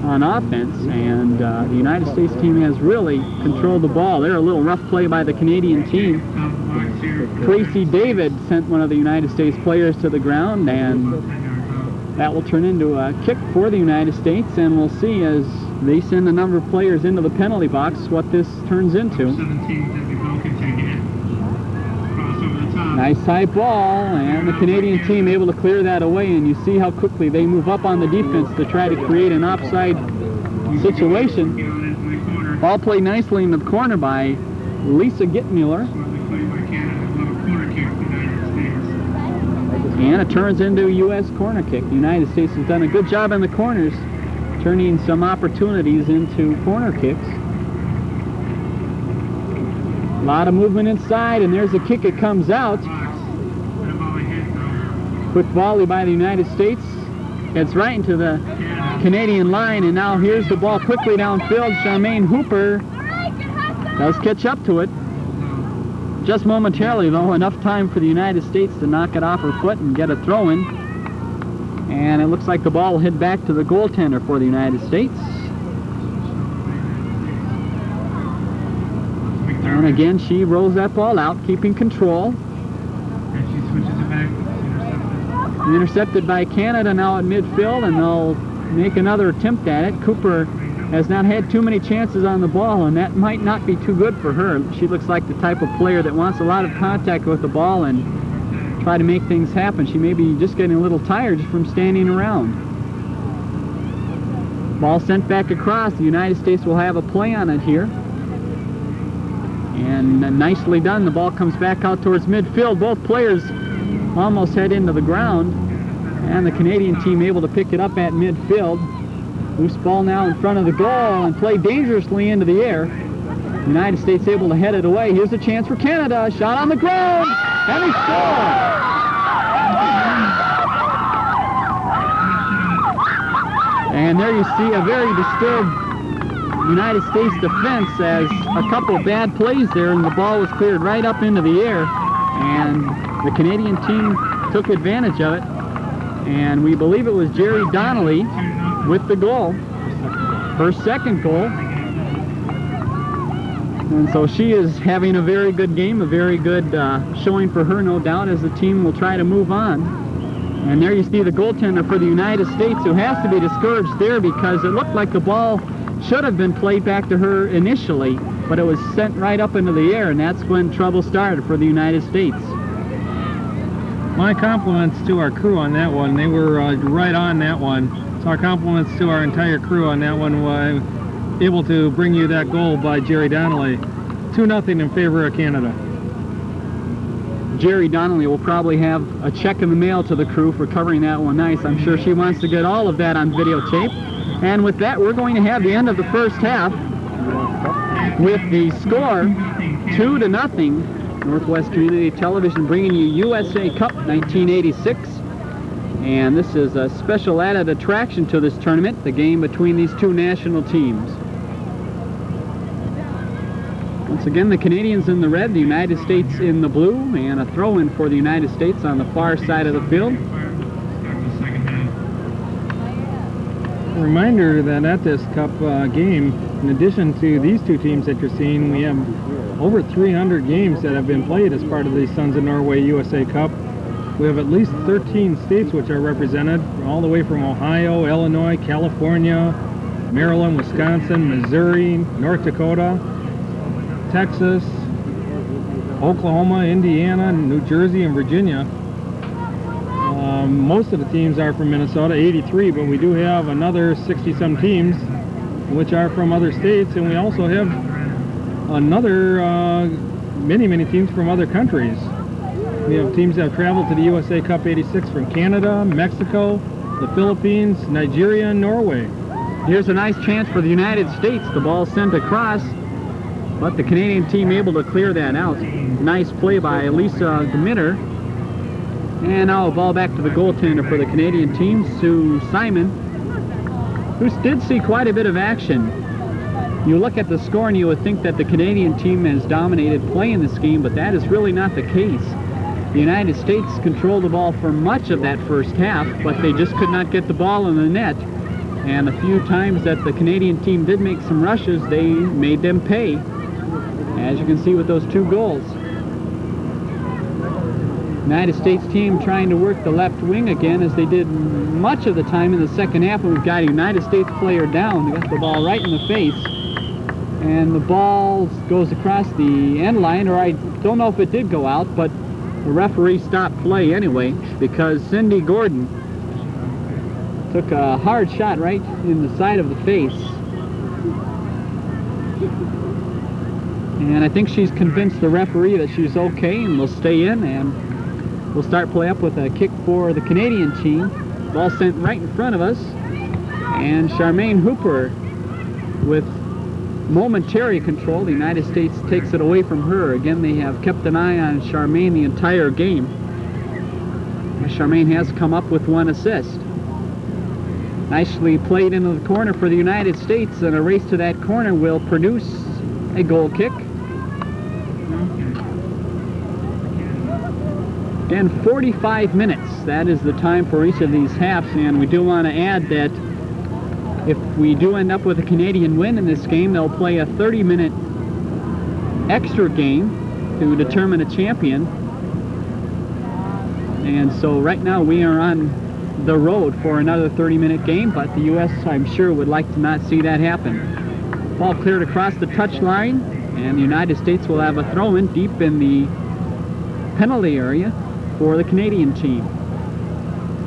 on offense, and the United States team has really controlled the ball. There, a little rough play by the Canadian team. Tracy David sent one of the United States players to the ground, and that will turn into a kick for the United States, and we'll see as they send a number of players into the penalty box what this turns into. 17 Belkin taking it. Cross over the top. Nice high ball, and the Canadian team able to clear that away, and you see how quickly they move up on the defense to try to create an offside situation. Ball played nicely in the corner by Lisa Gmitter, and it turns into a U.S. corner kick. The United States has done a good job in the corners, turning some opportunities into corner kicks. A lot of movement inside, and there's a kick. It comes out. Quick volley by the United States. It's right into the Canadian line, and now here's the ball quickly downfield. Charmaine Hooper does catch up to it. Just momentarily, though, enough time for the United States to knock it off her foot and get a throw in. And it looks like the ball will head back to the goaltender for the United States. And again, she rolls that ball out, keeping control. And she switches it back. Intercepted by Canada now at midfield, and they'll make another attempt at it. Cooper has not had too many chances on the ball, and that might not be too good for her. She looks like the type of player that wants a lot of contact with the ball and try to make things happen. She may be just getting a little tired just from standing around. Ball sent back across. The United States will have a play on it here. And nicely done. The ball comes back out towards midfield. Both players almost head into the ground, and the Canadian team able to pick it up at midfield. Loose ball now in front of the goal and play dangerously into the air. United States able to head it away. Here's a chance for Canada. Shot on the ground, and he scored. And there you see a very disturbed United States defense as a couple bad plays there, and the ball was cleared right up into the air, and the Canadian team took advantage of it, and we believe it was Geraldine Donnelly with the goal, her second goal. And so she is having a very good game, a very good showing for her, no doubt, as the team will try to move on. And there you see the goaltender for the United States, who has to be discouraged there because it looked like the ball should have been played back to her initially, but it was sent right up into the air, and that's when trouble started for the United States. My compliments to our crew on that one. They were right on that one. So our compliments to our entire crew on that one. Able to bring you that goal by Gerry Donnelly. 2-0 in favor of Canada. Gerry Donnelly will probably have a check in the mail to the crew for covering that one nice. I'm sure she wants to get all of that on videotape. And with that, we're going to have the end of the first half with the score 2-0. Northwest Community Television bringing you USA Cup 1986. And this is a special added attraction to this tournament, the game between these two national teams. Once again, the Canadians in the red, the United States in the blue, and a throw-in for the United States on the far side of the field. A reminder that at this Cup game, in addition to these two teams that you're seeing, we have over 300 games that have been played as part of the Sons of Norway USA Cup. We have at least 13 states which are represented, all the way from Ohio, Illinois, California, Maryland, Wisconsin, Missouri, North Dakota, Texas, Oklahoma, Indiana, New Jersey, and Virginia. Most of the teams are from Minnesota, 83, but we do have another 60-some teams which are from other states, and we also have another many teams from other countries. We have teams that have traveled to the USA Cup 86 from Canada, Mexico, the Philippines, Nigeria, and Norway. Here's a nice chance for the United States. The ball sent across, but the Canadian team able to clear that out. Nice play by Lisa Gmitter. And now a ball back to the goaltender for the Canadian team, Sue Simon, who did see quite a bit of action. You look at the score and you would think that the Canadian team has dominated play in this game, but that is really not the case. The United States controlled the ball for much of that first half, but they just could not get the ball in the net. And a few times that the Canadian team did make some rushes, they made them pay, as you can see with those two goals. United States team trying to work the left wing again, as they did much of the time in the second half, and we've got a United States player down. They got the ball right in the face, and the ball goes across the end line, or I don't know if it did go out, but the referee stopped play anyway, because Cindy Gordon took a hard shot right in the side of the face. And I think she's convinced the referee that she's okay and will stay in, and we'll start play up with a kick for the Canadian team. Ball sent right in front of us, and Charmaine Hooper with momentary control. The United States takes it away from her. Again, they have kept an eye on Charmaine the entire game. Charmaine has come up with one assist. Nicely played into the corner for the United States, and a race to that corner will produce a goal kick. And 45 minutes, that is the time for each of these halves, and we do want to add that if we do end up with a Canadian win in this game, they'll play a 30-minute extra game to determine a champion. And so right now we are on the road for another 30-minute game, but the U.S., I'm sure, would like to not see that happen. Ball cleared across the touch line, and the United States will have a throw-in deep in the penalty area for the Canadian team.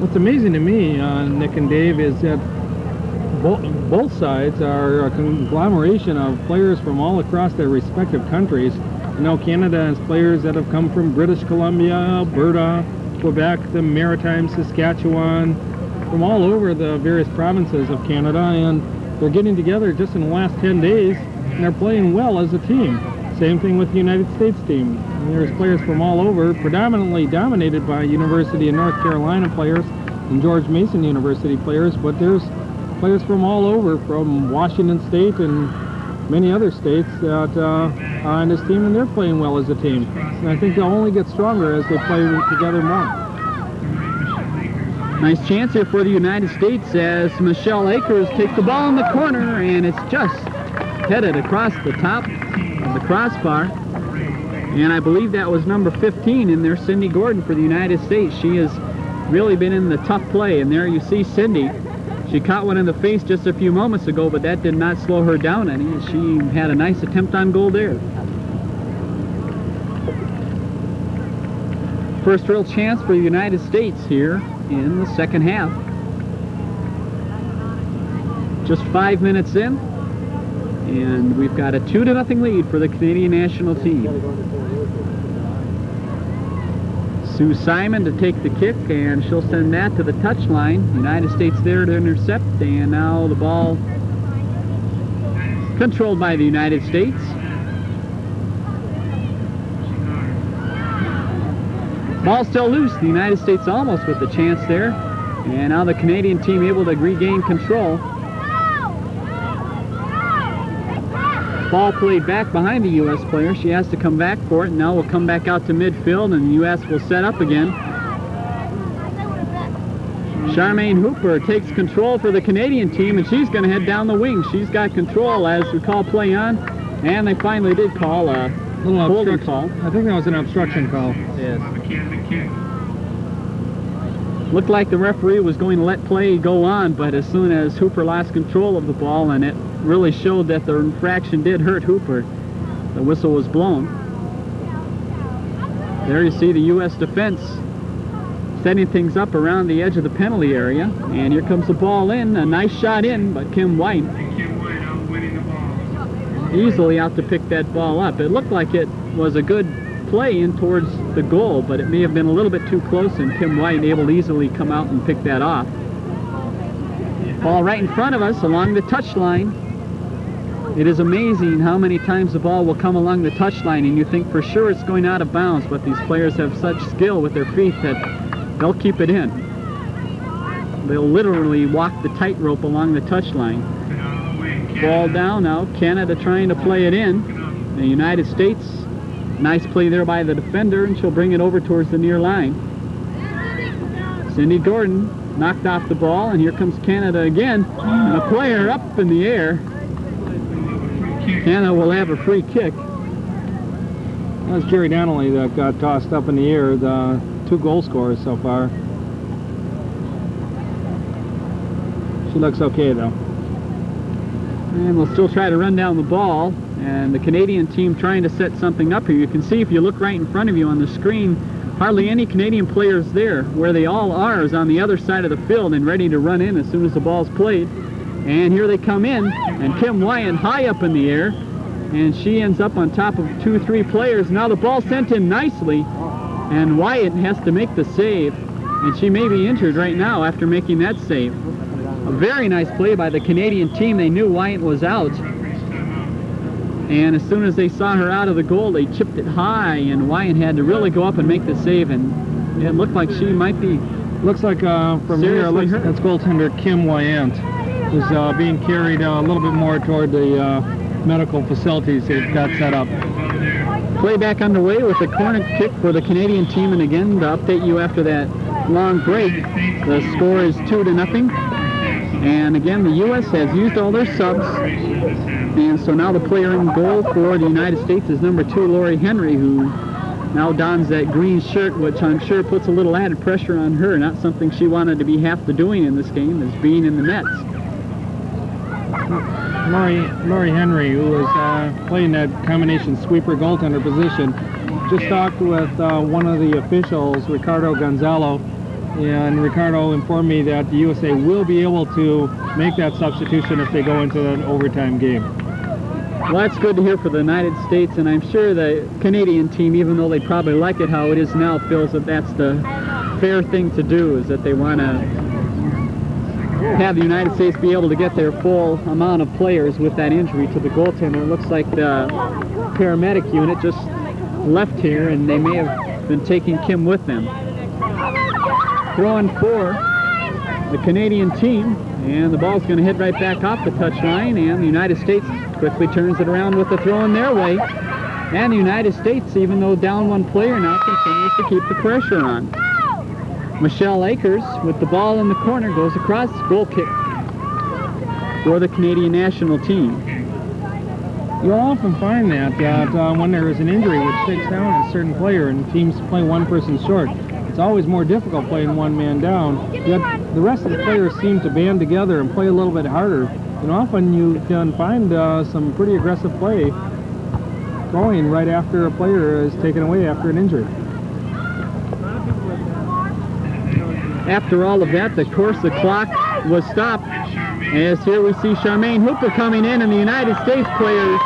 What's amazing to me, Nick and Dave, is that both sides are a conglomeration of players from all across their respective countries. You know, Canada has players that have come from British Columbia, Alberta, Quebec, the Maritimes, Saskatchewan, from all over the various provinces of Canada, and they're getting together just in the last 10 days, and they're playing well as a team. Same thing with the United States team. And there's players from all over, predominantly dominated by University of North Carolina players and George Mason University players, but there's players from all over, from Washington State and many other states that are on this team, and they're playing well as a team. And I think they'll only get stronger as they play together more. Nice chance here for the United States as Michelle Akers takes the ball in the corner, and it's just headed across the top of the crossbar. And I believe that was number 15 in there, Cindy Gordon for the United States. She has really been in the tough play. And there you see Cindy. She caught one in the face just a few moments ago, but that did not slow her down any. She had a nice attempt on goal there. First real chance for the United States here in the second half. Just 5 minutes in, and we've got a 2-0 lead for the Canadian national team. Sue Simon to take the kick, and she'll send that to the touchline. United States there to intercept, and now the ball controlled by the United States. Ball still loose. The United States almost with the chance there, and now the Canadian team able to regain control. Ball played back behind the U.S. player. She has to come back for it, and now we'll come back out to midfield, and the U.S. will set up again. Charmaine Hooper takes control for the Canadian team, and she's going to head down the wing. She's got control as we call play on, and they finally did call a holding call. I think that was an obstruction call. Yes. Looked like the referee was going to let play go on, but as soon as Hooper lost control of the ball, and it really showed that the infraction did hurt Hooper, the whistle was blown. There you see the U.S. defense setting things up around the edge of the penalty area, and here comes the ball in, a nice shot in, but Kim Wyant easily out to pick that ball up. It looked like it was a good play in towards the goal, but it may have been a little bit too close, and Kim Wyant able to easily come out and pick that off. Ball right in front of us along the touchline. It is amazing how many times the ball will come along the touchline and you think for sure it's going out of bounds, but these players have such skill with their feet that they'll keep it in. They'll literally walk the tightrope along the touchline. Ball down now, Canada trying to play it in. The United States, nice play there by the defender, and she'll bring it over towards the near line. Cindy Gordon knocked off the ball, and here comes Canada again, and a player up in the air. Canada will have a free kick. That was Geraldine Donnelly that got tossed up in the air, the 2 goal scorers so far. She looks okay though. And we'll still try to run down the ball, and the Canadian team trying to set something up here. You can see if you look right in front of you on the screen, hardly any Canadian players there. Where they all are is on the other side of the field and ready to run in as soon as the ball's played. And here they come in, and Kim Wyant high up in the air, and she ends up on top of 2-3 players. Now the ball sent in nicely, and Wyant has to make the save, and she may be injured right now after making that save. A very nice play by the Canadian team. They knew Wyant was out, and as soon as they saw her out of the goal, they chipped it high, and Wyant had to really go up and make the save, and it looked like she might be Looks like from here, that's goaltender Kim Wyant, who's being carried a little bit more toward the medical facilities they've got set up. Play back underway with a corner kick for the Canadian team, and again, to update you after that long break, the score is 2-0. And again, the U.S. has used all their subs, and so now the player in goal for the United States is number 2, Lori Henry, who now dons that green shirt, which I'm sure puts a little added pressure on her. Not something she wanted to be half the doing in this game, is being in the nets. Lori Henry, who was playing that combination sweeper goaltender position, just talked with one of the officials, Ricardo Gonzalo, and Ricardo informed me that the USA will be able to make that substitution if they go into an overtime game. Well, that's good to hear for the United States, and I'm sure the Canadian team, even though they probably like it how it is now, feels that that's the fair thing to do, is that they want to have the United States be able to get their full amount of players with that injury to the goaltender. It looks like the paramedic unit just left here, and they may have been taking Kim with them. Throwing for the Canadian team, and the ball's going to hit right back off the touchline, and the United States quickly turns it around with the throw in their way. And the United States, even though down one player now, continues to keep the pressure on. Michelle Akers with the ball in the corner goes across, goal kick for the Canadian national team. You'll often find that when there is an injury which takes down a certain player and teams play one person short, it's always more difficult playing one man down. Yet the rest of the players seem to band together and play a little bit harder. And often you can find some pretty aggressive play going right after a player is taken away after an injury. After all of that, of course, the clock was stopped. As here we see Charmaine Hooper coming in, and the United States players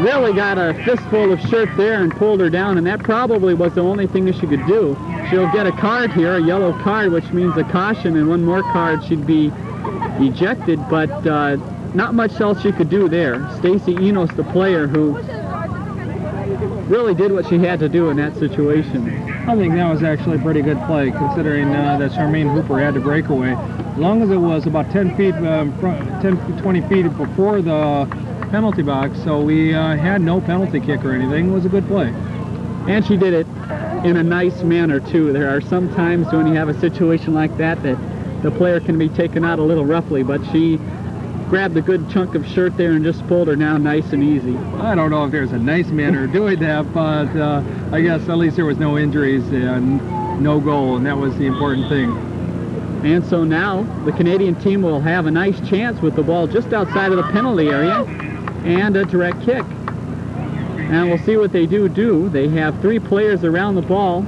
really got a fistful of shirt there and pulled her down, and that probably was the only thing that she could do. She'll get a card here, a yellow card, which means a caution, and one more card she'd be ejected, but not much else she could do there. Stacy Enos, the player, who really did what she had to do in that situation. I think that was actually a pretty good play, considering that Charmaine Hooper had to break away. As long as it was about 10 feet, 10 to 20 feet before the penalty box, so we had no penalty kick or anything. It was a good play. And she did it in a nice manner, too. There are some times when you have a situation like that that the player can be taken out a little roughly, but she grabbed a good chunk of shirt there and just pulled her down nice and easy. I don't know if there's a nice manner of doing that, but I guess at least there was no injuries and no goal, and that was the important thing. And so now the Canadian team will have a nice chance with the ball just outside of the penalty area and a direct kick. And we'll see what they do. They have 3 players around the ball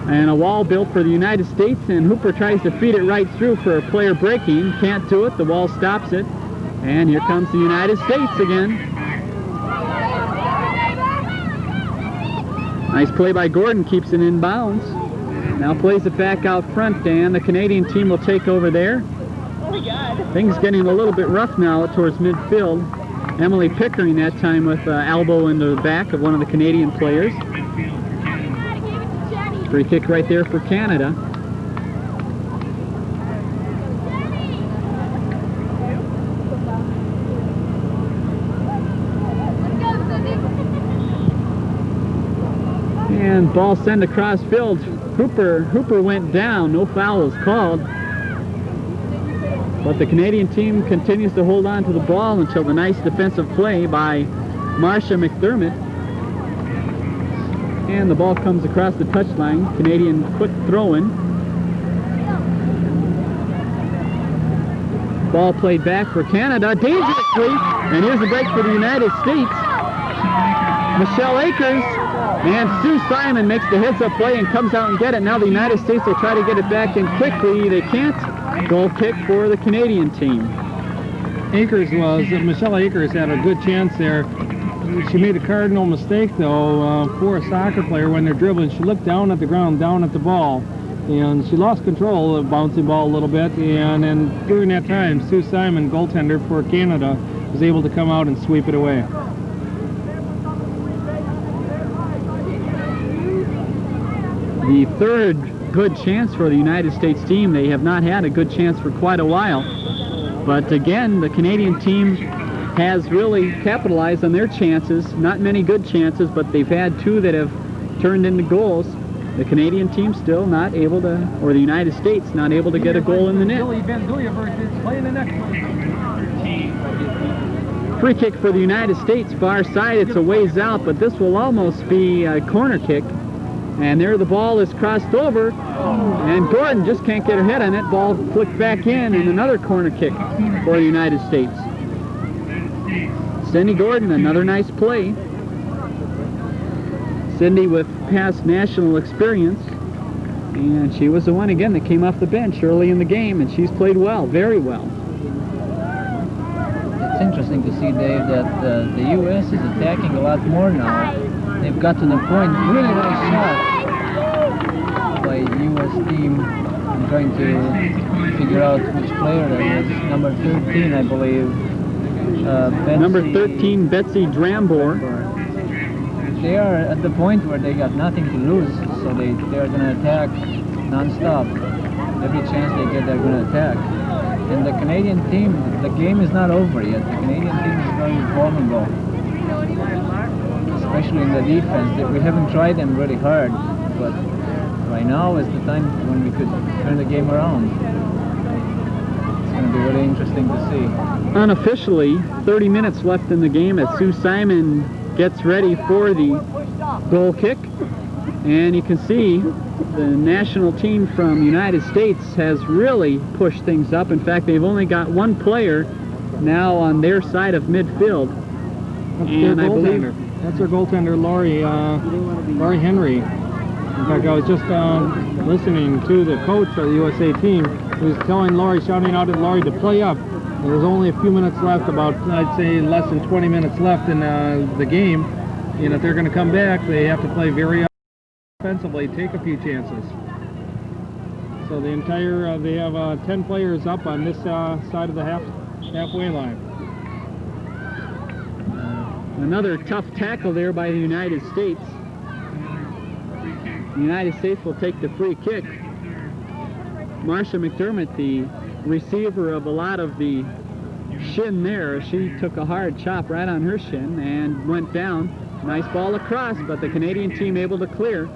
and a wall built for the United States, and Hooper tries to feed it right through for a player breaking. Can't do it. The wall stops it. And here comes the United States again. Nice play by Gordon, keeps it in bounds. Now plays it back out front, and the Canadian team will take over there. Things getting a little bit rough now towards midfield. Emily Pickering that time with elbow into the back of one of the Canadian players. Free kick right there for Canada. And ball sent across field. Hooper went down. No foul was called. But the Canadian team continues to hold on to the ball until the nice defensive play by Marcia McDermott. And the ball comes across the touchline. Canadian quick throw-in. Ball played back for Canada dangerously. And here's a break for the United States. Michelle Akers and Sue Simon makes the heads-up play and comes out and get it. Now the United States will try to get it back in quickly. They can't. Goal kick for the Canadian team. Michelle Akers had a good chance there. She made a cardinal mistake, though, for a soccer player when they're dribbling. She looked down at the ground, down at the ball, and she lost control of the bouncing ball a little bit, and during that time, Sue Simon, goaltender for Canada, was able to come out and sweep it away. The third good chance for the United States team. They have not had a good chance for quite a while. But again, the Canadian team has really capitalized on their chances. Not many good chances, but they've had 2 that have turned into goals. The Canadian team still not able to, or the United States not able to get a goal in the net. Free kick for the United States, far side. It's a ways out, but this will almost be a corner kick. And there the ball is crossed over, and Gordon just can't get her head on it. Ball flicked back in, and another corner kick for the United States. Cindy Gordon, another nice play. Cindy with past national experience, and she was the one again that came off the bench early in the game, and she's played well, very well. It's interesting to see, Dave, that the U.S. is attacking a lot more now. They've got to the point, really nice shot by U.S. team. I'm trying to figure out which player that is. Number 13, I believe. Number 13, Betsy Drambour. They are at the point where they got nothing to lose, so they are going to attack non-stop. Every chance they get, they're going to attack. And the Canadian team, the game is not over yet. The Canadian team is very vulnerable, especially in the defense. We haven't tried them really hard, but right now is the time when we could turn the game around. going to be really interesting to see. Unofficially, 30 minutes left in the game as Sue Simon gets ready for the goal kick. And you can see the national team from the United States has really pushed things up. In fact, they've only got one player now on their side of midfield. That's their goaltender. That's their goaltender, Lori Henry. In fact, I was just listening to the coach of the USA team, who was telling Lori, shouting out at Lori to play up. There was only a few minutes left, about, I'd say, less than 20 minutes left in the game. And if they're going to come back, they have to play very offensively, take a few chances. So the entire, they have 10 players up on this side of the halfway line. Another tough tackle there by the United States. The United States will take the free kick. Marcia McDermott, the receiver of a lot of the shin there, she took a hard chop right on her shin and went down. Nice ball across, but the Canadian team able to clear.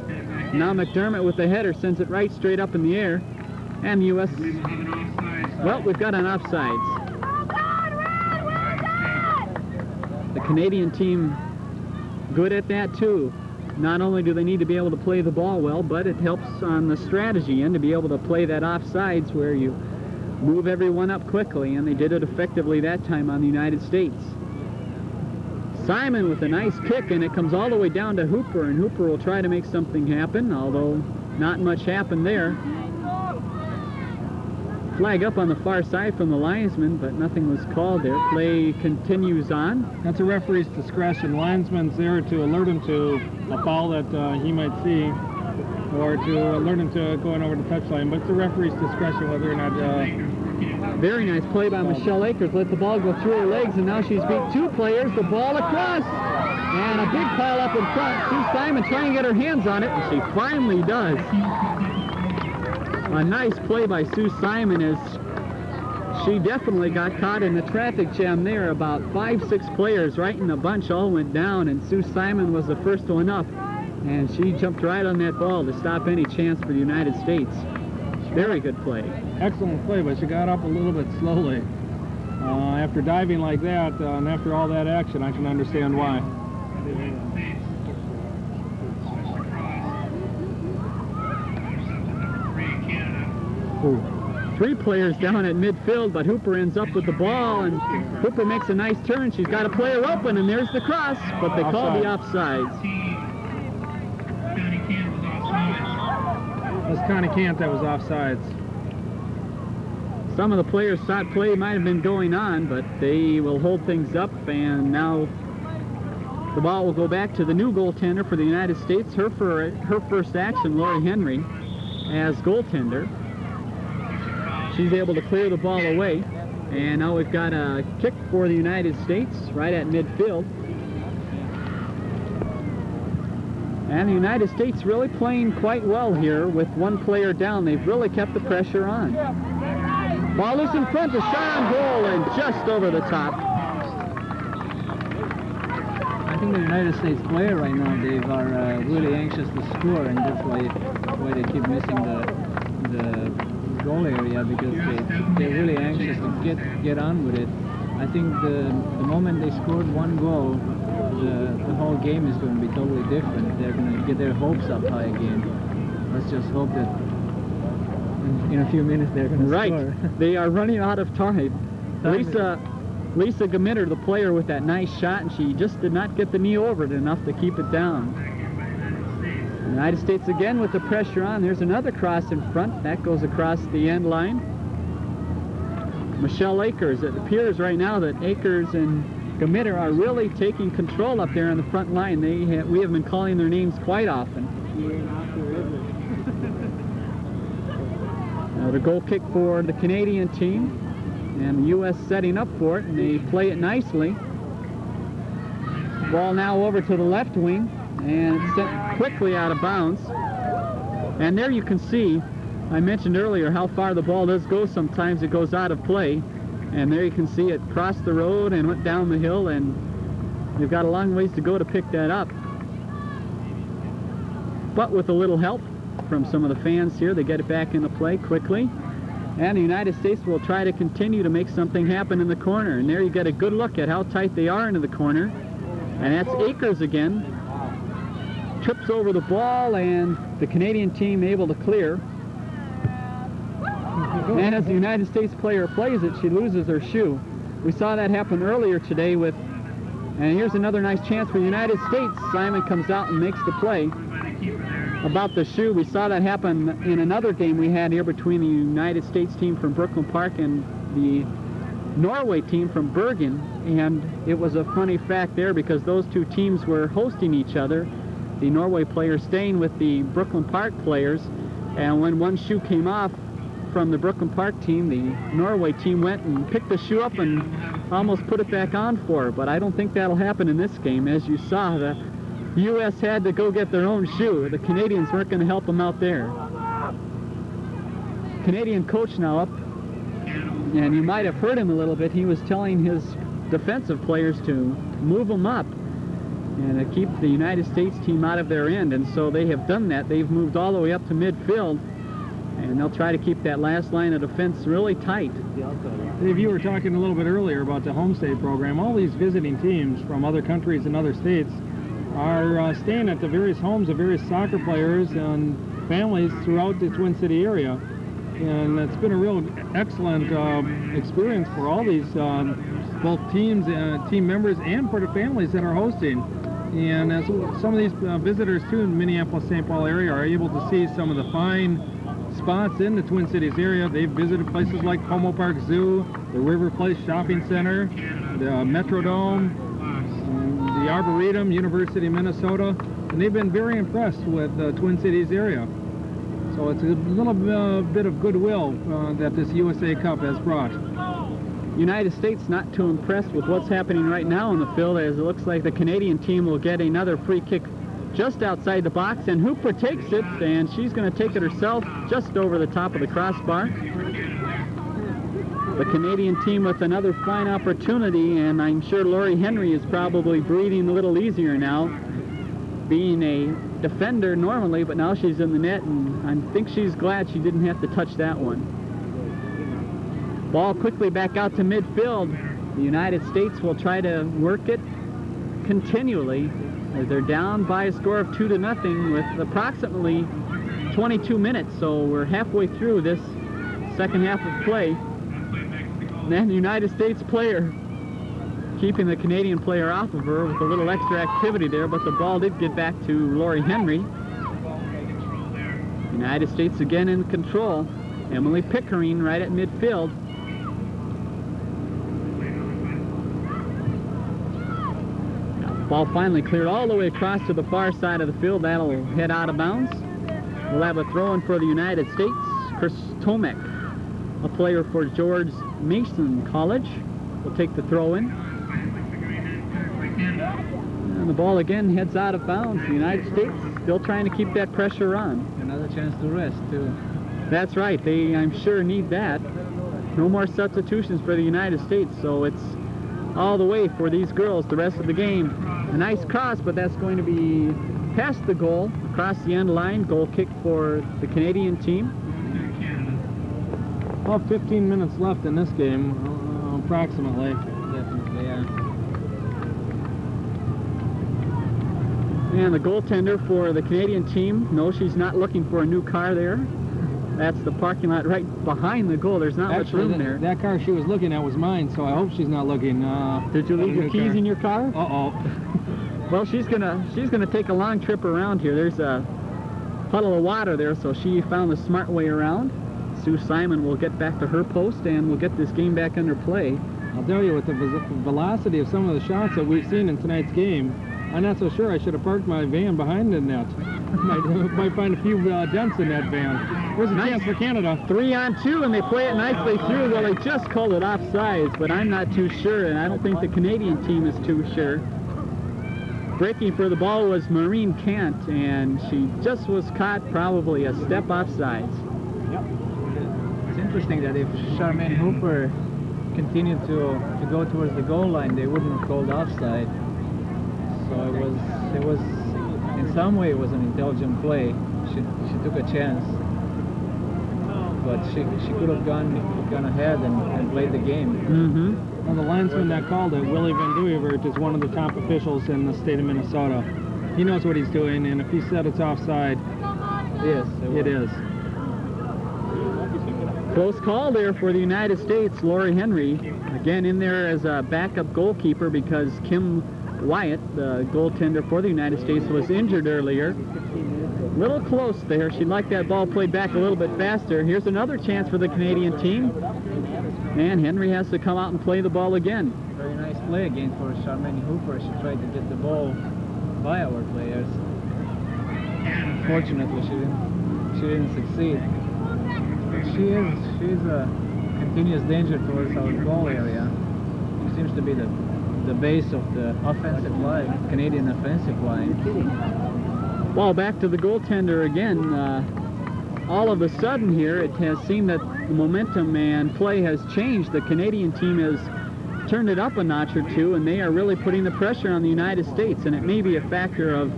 Now McDermott with the header sends it right straight up in the air. And the U.S. Well, we've got an offsides. The Canadian team good at that too. Not only do they need to be able to play the ball well, but it helps on the strategy end to be able to play that offsides where you move everyone up quickly, and they did it effectively that time on the United States. Simon with a nice kick, and it comes all the way down to Hooper, and Hooper will try to make something happen, although not much happened there. Flag up on the far side from the linesman, but nothing was called there. Play continues on. That's a referee's discretion. Linesman's there to alert him to a foul that he might see, or to alert him to going over the touchline. But it's the referee's discretion whether or not... Very nice play by Michelle Akers. Let the ball go through her legs, and now she's beat two players. The ball across, and a big pile up in front. Sue Simon trying to get her hands on it, and she finally does. A nice play by Sue Simon as she definitely got caught in the traffic jam there. About 5-6 players right in a bunch all went down, and Sue Simon was the first one up, and she jumped right on that ball to stop any chance for the United States. Very good play. Excellent play, but she got up a little bit slowly. After diving like that, and after all that action, I can understand why. Three players down at midfield, but Hooper ends up with the ball, and Hooper makes a nice turn. She's got a player open, and there's the cross, but they call the offsides. It was Connie Cant that was offsides. Some of the players thought play might have been going on, but they will hold things up, and now the ball will go back to the new goaltender for the United States. Her first action, Lori Henry, as goaltender. She's able to clear the ball away, and now we've got a kick for the United States right at midfield. And the United States really playing quite well here with one player down. They've really kept the pressure on. Ball is in front, a shot on goal, and just over the top. I think the United States player right now, they are really anxious to score, and that's why they keep missing the goal area, because they're really anxious to get on with it. I think the moment they scored one goal, the whole game is going to be totally different. They're going to get their hopes up high again. Let's just hope that in a few minutes they're going to score. They are running out of time. Lisa Gmitter, the player with that nice shot, and she just did not get the knee over it enough to keep it down. The United States again with the pressure on. There's another cross in front. That goes across the end line. Michelle Akers. It appears right now that Akers and Gmitter are really taking control up there on the front line. We have been calling their names quite often. Now the goal kick for the Canadian team, and the U.S. setting up for it, and they play it nicely. Ball now over to the left wing, and it's sent quickly out of bounds. And there you can see, I mentioned earlier how far the ball does go. Sometimes it goes out of play, and there you can see it crossed the road and went down the hill, and they've got a long ways to go to pick that up. But with a little help from some of the fans here, they get it back into play quickly. And the United States will try to continue to make something happen in the corner. And there you get a good look at how tight they are into the corner. And that's Akers again. Trips over the ball, and the Canadian team able to clear. And as the United States player plays it, she loses her shoe. We saw that happen earlier today with, and here's another nice chance for the United States. Simon comes out and makes the play about the shoe. We saw that happen in another game we had here between the United States team from Brooklyn Park and the Norway team from Bergen, and it was a funny fact there because those two teams were hosting each other, the Norway players staying with the Brooklyn Park players, and when one shoe came off from the Brooklyn Park team, the Norway team went and picked the shoe up and almost put it back on for her. But I don't think that'll happen in this game. As you saw, the U.S. had to go get their own shoe. The Canadians weren't going to help them out there. Canadian coach now up, and you might have heard him a little bit. He was telling his defensive players to move them up and to keep the United States team out of their end, and so they have done that. They've moved all the way up to midfield, and they'll try to keep that last line of defense really tight. Dave, you were talking a little bit earlier about the homestay program. All these visiting teams from other countries and other states are staying at the various homes of various soccer players and families throughout the Twin City area. And it's been a real excellent experience for all these, both teams, team members, and for the families that are hosting. And as some of these visitors to the Minneapolis-St. Paul area are able to see some of the fine spots in the Twin Cities area. They've visited places like Como Park Zoo, the River Place Shopping Center, the Metrodome, the Arboretum, University of Minnesota, and they've been very impressed with the Twin Cities area. So it's a little bit of goodwill that this USA Cup has brought. United States not too impressed with what's happening right now in the field, as it looks like the Canadian team will get another free kick just outside the box, and Hooper takes it, and she's going to take it herself just over the top of the crossbar. The Canadian team with another fine opportunity, and I'm sure Lori Henry is probably breathing a little easier now, being a defender normally, but now she's in the net, and I think she's glad she didn't have to touch that one. Ball quickly back out to midfield. The United States will try to work it continually, as they're down by a score of 2-0 with approximately 22 minutes, so we're halfway through this second half of play. And then the United States player keeping the Canadian player off of her with a little extra activity there, but the ball did get back to Lori Henry. United States again in control. Emily Pickering right at midfield. Ball finally cleared all the way across to the far side of the field. That'll head out of bounds. We'll have a throw-in for the United States. Chris Tomek, a player for George Mason College, will take the throw-in. And the ball again heads out of bounds. The United States still trying to keep that pressure on. Another chance to rest, too. That's right. They, I'm sure, need that. No more substitutions for the United States, so it's all the way for these girls the rest of the game. A nice cross, but that's going to be past the goal, across the end line. Goal kick for the Canadian team. About 15 minutes left in this game, approximately. Definitely, yeah. And the goaltender for the Canadian team, no, she's not looking for a new car there. That's the parking lot right behind the goal. There's not much room there. That car she was looking at was mine, so I hope she's not looking. Did you leave your keys in your car? Uh-oh. Well, she's gonna take a long trip around here. There's a puddle of water there, so she found the smart way around. Sue Simon will get back to her post, and we'll get this game back under play. I'll tell you, with the velocity of some of the shots that we've seen in tonight's game, I'm not so sure I should have parked my van behind the net. might find a few dents in that van. There's a chance for Canada. 3-on-2, and they play it nicely through. Well, they just called it offsides, but I'm not too sure, and I don't think the Canadian team is too sure. Breaking for the ball was Maureen Cant, and she just was caught probably a step offsides. Yep. It's interesting that if Charmaine Hooper continued to go towards the goal line, they wouldn't have called offside. So it was in some way it was an intelligent play. She took a chance. but she could have gone ahead and played the game. Mm-hmm. Well, the linesman that called it, Willie Van Duivert, is one of the top officials in the state of Minnesota. He knows what he's doing, and if he said it's offside, Yes, it is. Close call there for the United States. Lori Henry, again in there as a backup goalkeeper because Kim Wyant, the goaltender for the United States, was injured earlier. Little close there. She'd like that ball played back a little bit faster. Here's another chance for the Canadian team. And Henry has to come out and play the ball again. Very nice play again for Charmaine Hooper. She tried to get the ball by our players. Fortunately, she didn't succeed. But she's a continuous danger towards our goal area. She seems to be the base of the offensive line, Canadian offensive line. Ball back to the goaltender again. All of a sudden here, it has seemed that the momentum and play has changed. The Canadian team has turned it up a notch or two, and they are really putting the pressure on the United States. And it may be a factor of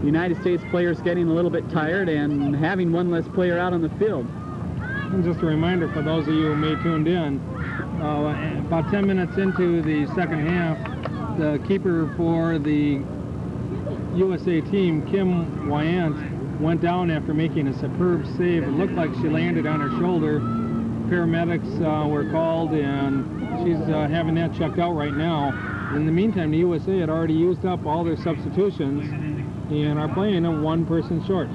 the United States players getting a little bit tired and having one less player out on the field. And just a reminder for those of you who may tuned in, about 10 minutes into the second half, the keeper for the USA team, Kim Wyant, went down after making a superb save. It looked like she landed on her shoulder. Paramedics were called, and she's having that checked out right now. In the meantime, the USA had already used up all their substitutions and are playing a one person short.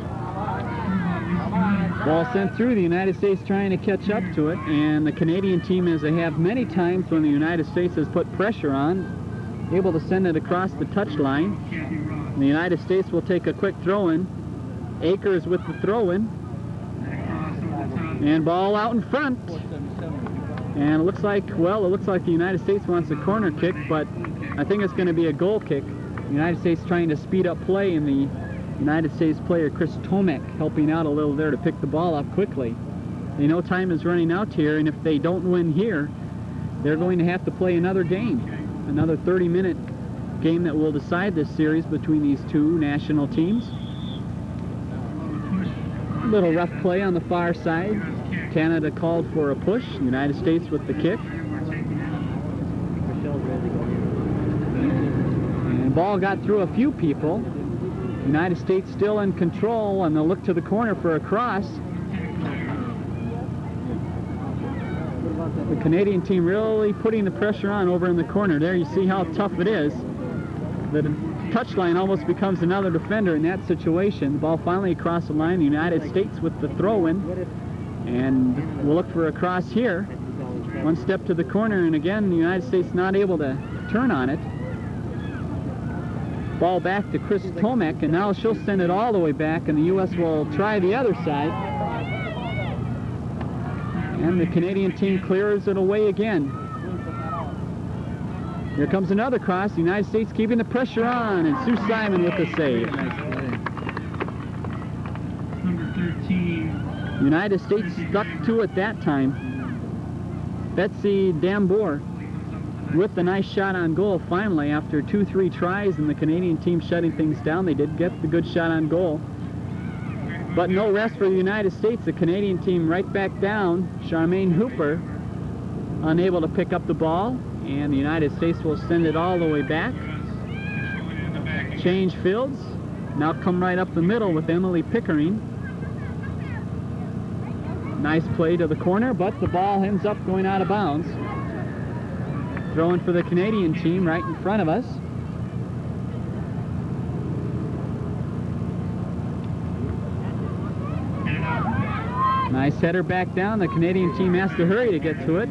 Ball sent through, the United States trying to catch up to it, and the Canadian team, as they have many times when the United States has put pressure on, able to send it across the touchline. The United States will take a quick throw-in. Akers with the throw-in. And ball out in front. And it looks like the United States wants a corner kick, but I think it's going to be a goal kick. The United States trying to speed up play, and the United States player Chris Tomek helping out a little there to pick the ball up quickly. They know time is running out here, and if they don't win here, they're going to have to play another game. Another 30-minute game that will decide this series between these two national teams. A little rough play on the far side. Canada called for a push. United States with the kick. And ball got through a few people. United States still in control, and they'll look to the corner for a cross. The Canadian team really putting the pressure on over in the corner. There you see how tough it is. The touchline almost becomes another defender in that situation. The ball finally across the line. The United States with the throw-in. And we'll look for a cross here. One step to the corner, and again, the United States not able to turn on it. Ball back to Chris Tomek, and now she'll send it all the way back, and the U.S. will try the other side. And the Canadian team clears it away again. Here comes another cross. The United States keeping the pressure on, and Sue Simon with the save. Number 13. United States stuck to it that time. Betsy Drambour with the nice shot on goal finally after 2-3 tries, and the Canadian team shutting things down. They did get the good shot on goal. But no rest for the United States. The Canadian team right back down. Charmaine Hooper unable to pick up the ball, and the United States will send it all the way back. Change fields. Now come right up the middle with Emily Pickering. Nice play to the corner, but the ball ends up going out of bounds. Throwing for the Canadian team right in front of us. Nice header back down. The Canadian team has to hurry to get to it.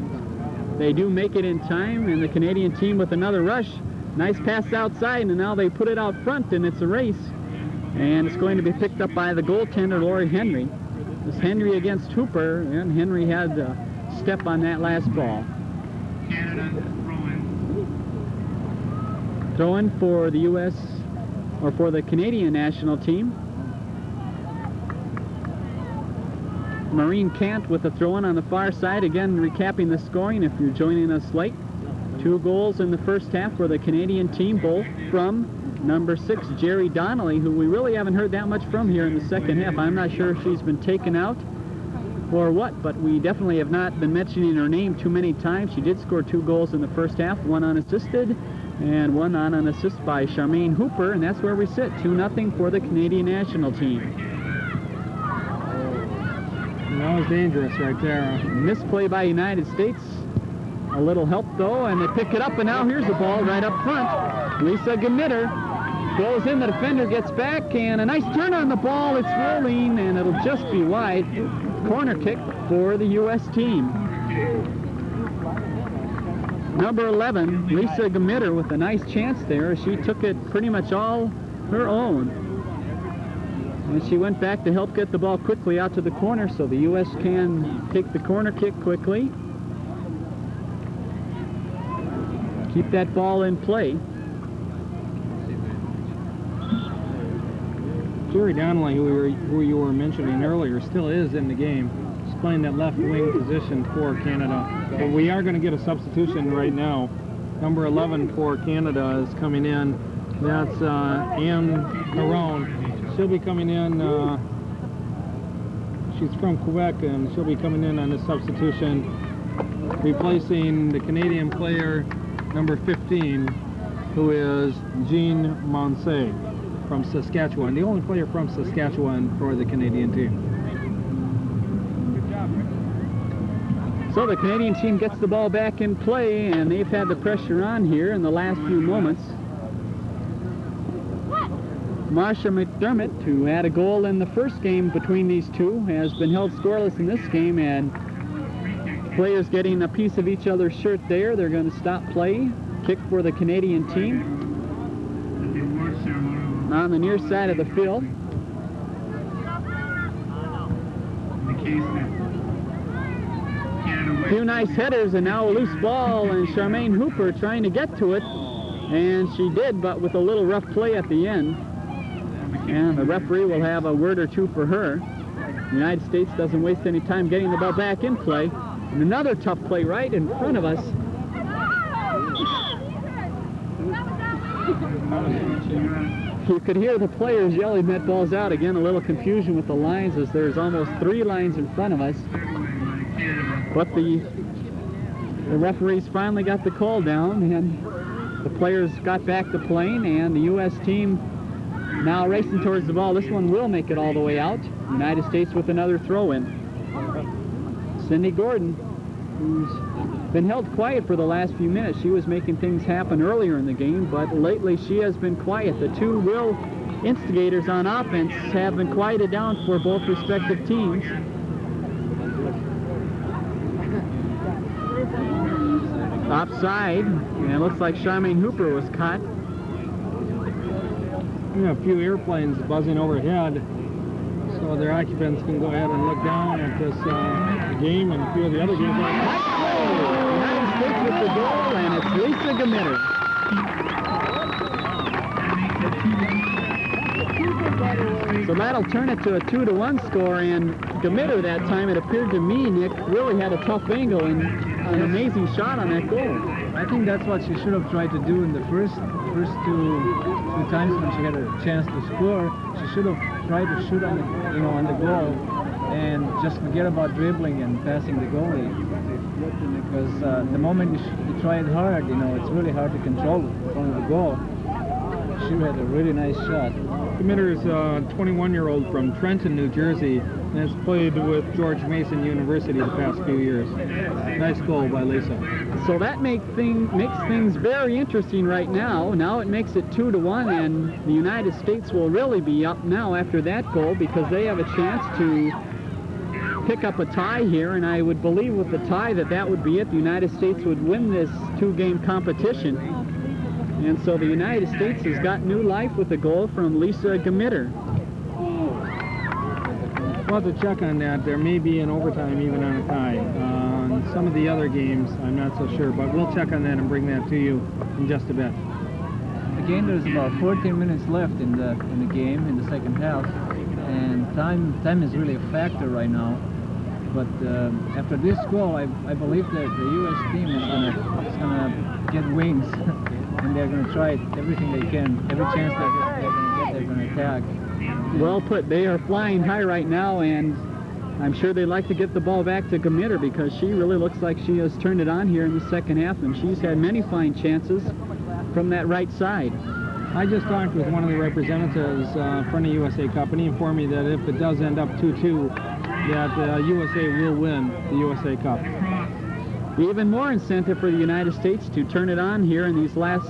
They do make it in time, and the Canadian team with another rush. Nice pass outside, and now they put it out front, and it's a race. And it's going to be picked up by the goaltender, Lori Henry. It's Henry against Hooper, and Henry had a step on that last ball. Canada throwing. Throw-in for the U.S., or for the Canadian national team. Maureen Cant with a throw-in on the far side. Again, recapping the scoring if you're joining us late. 2 goals in the first half for the Canadian team, both from number 6, Geraldine Donnelly, who we really haven't heard that much from here in the second half. I'm not sure if she's been taken out or what, but we definitely have not been mentioning her name too many times. She did score 2 goals in the first half, 1 unassisted and 1 on an assist by Charmaine Hooper, and that's where we sit, 2-0 for the Canadian national team. And that was dangerous right there. Misplay by United States. A little help though, and they pick it up, and now here's the ball right up front. Lisa Gmitter goes in, the defender gets back, and a nice turn on the ball. It's rolling, and it'll just be wide. Corner kick for the U.S. team. Number 11, Lisa Gmitter, with a nice chance there. She took it pretty much all her own. And she went back to help get the ball quickly out to the corner, so the U.S. can take the corner kick quickly. Keep that ball in play. Geraldine Donnelly, who you were mentioning earlier, still is in the game. She's playing that left wing position for Canada. But we are going to get a substitution right now. Number 11 for Canada is coming in. That's Caron. She'll be coming in. She's from Quebec, and she'll be coming in on this substitution, replacing the Canadian player, number 15, who is Jean Monsey from Saskatchewan, the only player from Saskatchewan for the Canadian team. So the Canadian team gets the ball back in play, and they've had the pressure on here in the last few moments. Marsha McDermott, who had a goal in the first game between these two, has been held scoreless in this game, and players getting a piece of each other's shirt there. They're going to stop play. Kick for the Canadian team on the near side of the field. A few nice headers, and now a loose ball, and Charmaine Hooper trying to get to it, and she did, but with a little rough play at the end. And the referee will have a word or two for her. The United States doesn't waste any time getting the ball back in play. And another tough play right in front of us. You could hear the players yelling that ball's out. Again, a little confusion with the lines, as there's almost 3 lines in front of us. But the referees finally got the call down, and the players got back to playing, and the U.S. team now racing towards the ball. This one will make it all the way out. United States with another throw-in. Cindy Gordon, who's been held quiet for the last few minutes. She was making things happen earlier in the game, but lately she has been quiet. The two real instigators on offense have been quieted down for both respective teams. Offside, and it looks like Charmaine Hooper was caught. A few airplanes buzzing overhead, so their occupants can go ahead and look down at this game and a few of the other games. United States with the goal, and it's Lisa Gmitter. So that'll turn it to a 2-1 score, and Gmitter that time, it appeared to me, Nick, really had a tough angle and an amazing shot on that goal. I think that's what she should have tried to do in the first two times when she had a chance to score. She should have tried to shoot on the, on the goal, and just forget about dribbling and passing the goalie. Because the moment you try it hard, it's really hard to control in front of the goal. She had a really nice shot. Gmitter is a 21-year-old from Trenton, New Jersey, and has played with George Mason University the past few years. Nice goal by Lisa. So that makes things very interesting right now. Now it makes it 2-1, and the United States will really be up now after that goal, because they have a chance to pick up a tie here, and I would believe with the tie that would be it. The United States would win this 2-game competition. And so the United States has got new life with a goal from Lisa Gmitter. We'll have to check on that. There may be an overtime even on a tie. On some of the other games, I'm not so sure, but we'll check on that and bring that to you in just a bit. Again, there's about 14 minutes left in the game, in the second half, and time is really a factor right now. But after this goal, I believe that the U.S. team is gonna get wings. And they're going to try everything they can. Every chance they're going to get, they're going to attack. Well put. They are flying high right now, and I'm sure they'd like to get the ball back to Gmitter because she really looks like she has turned it on here in the second half, and she's had many fine chances from that right side. I just talked with one of the representatives from the USA Cup, and he informed me that if it does end up 2-2, that USA will win the USA Cup. Even more incentive for the United States to turn it on here in these last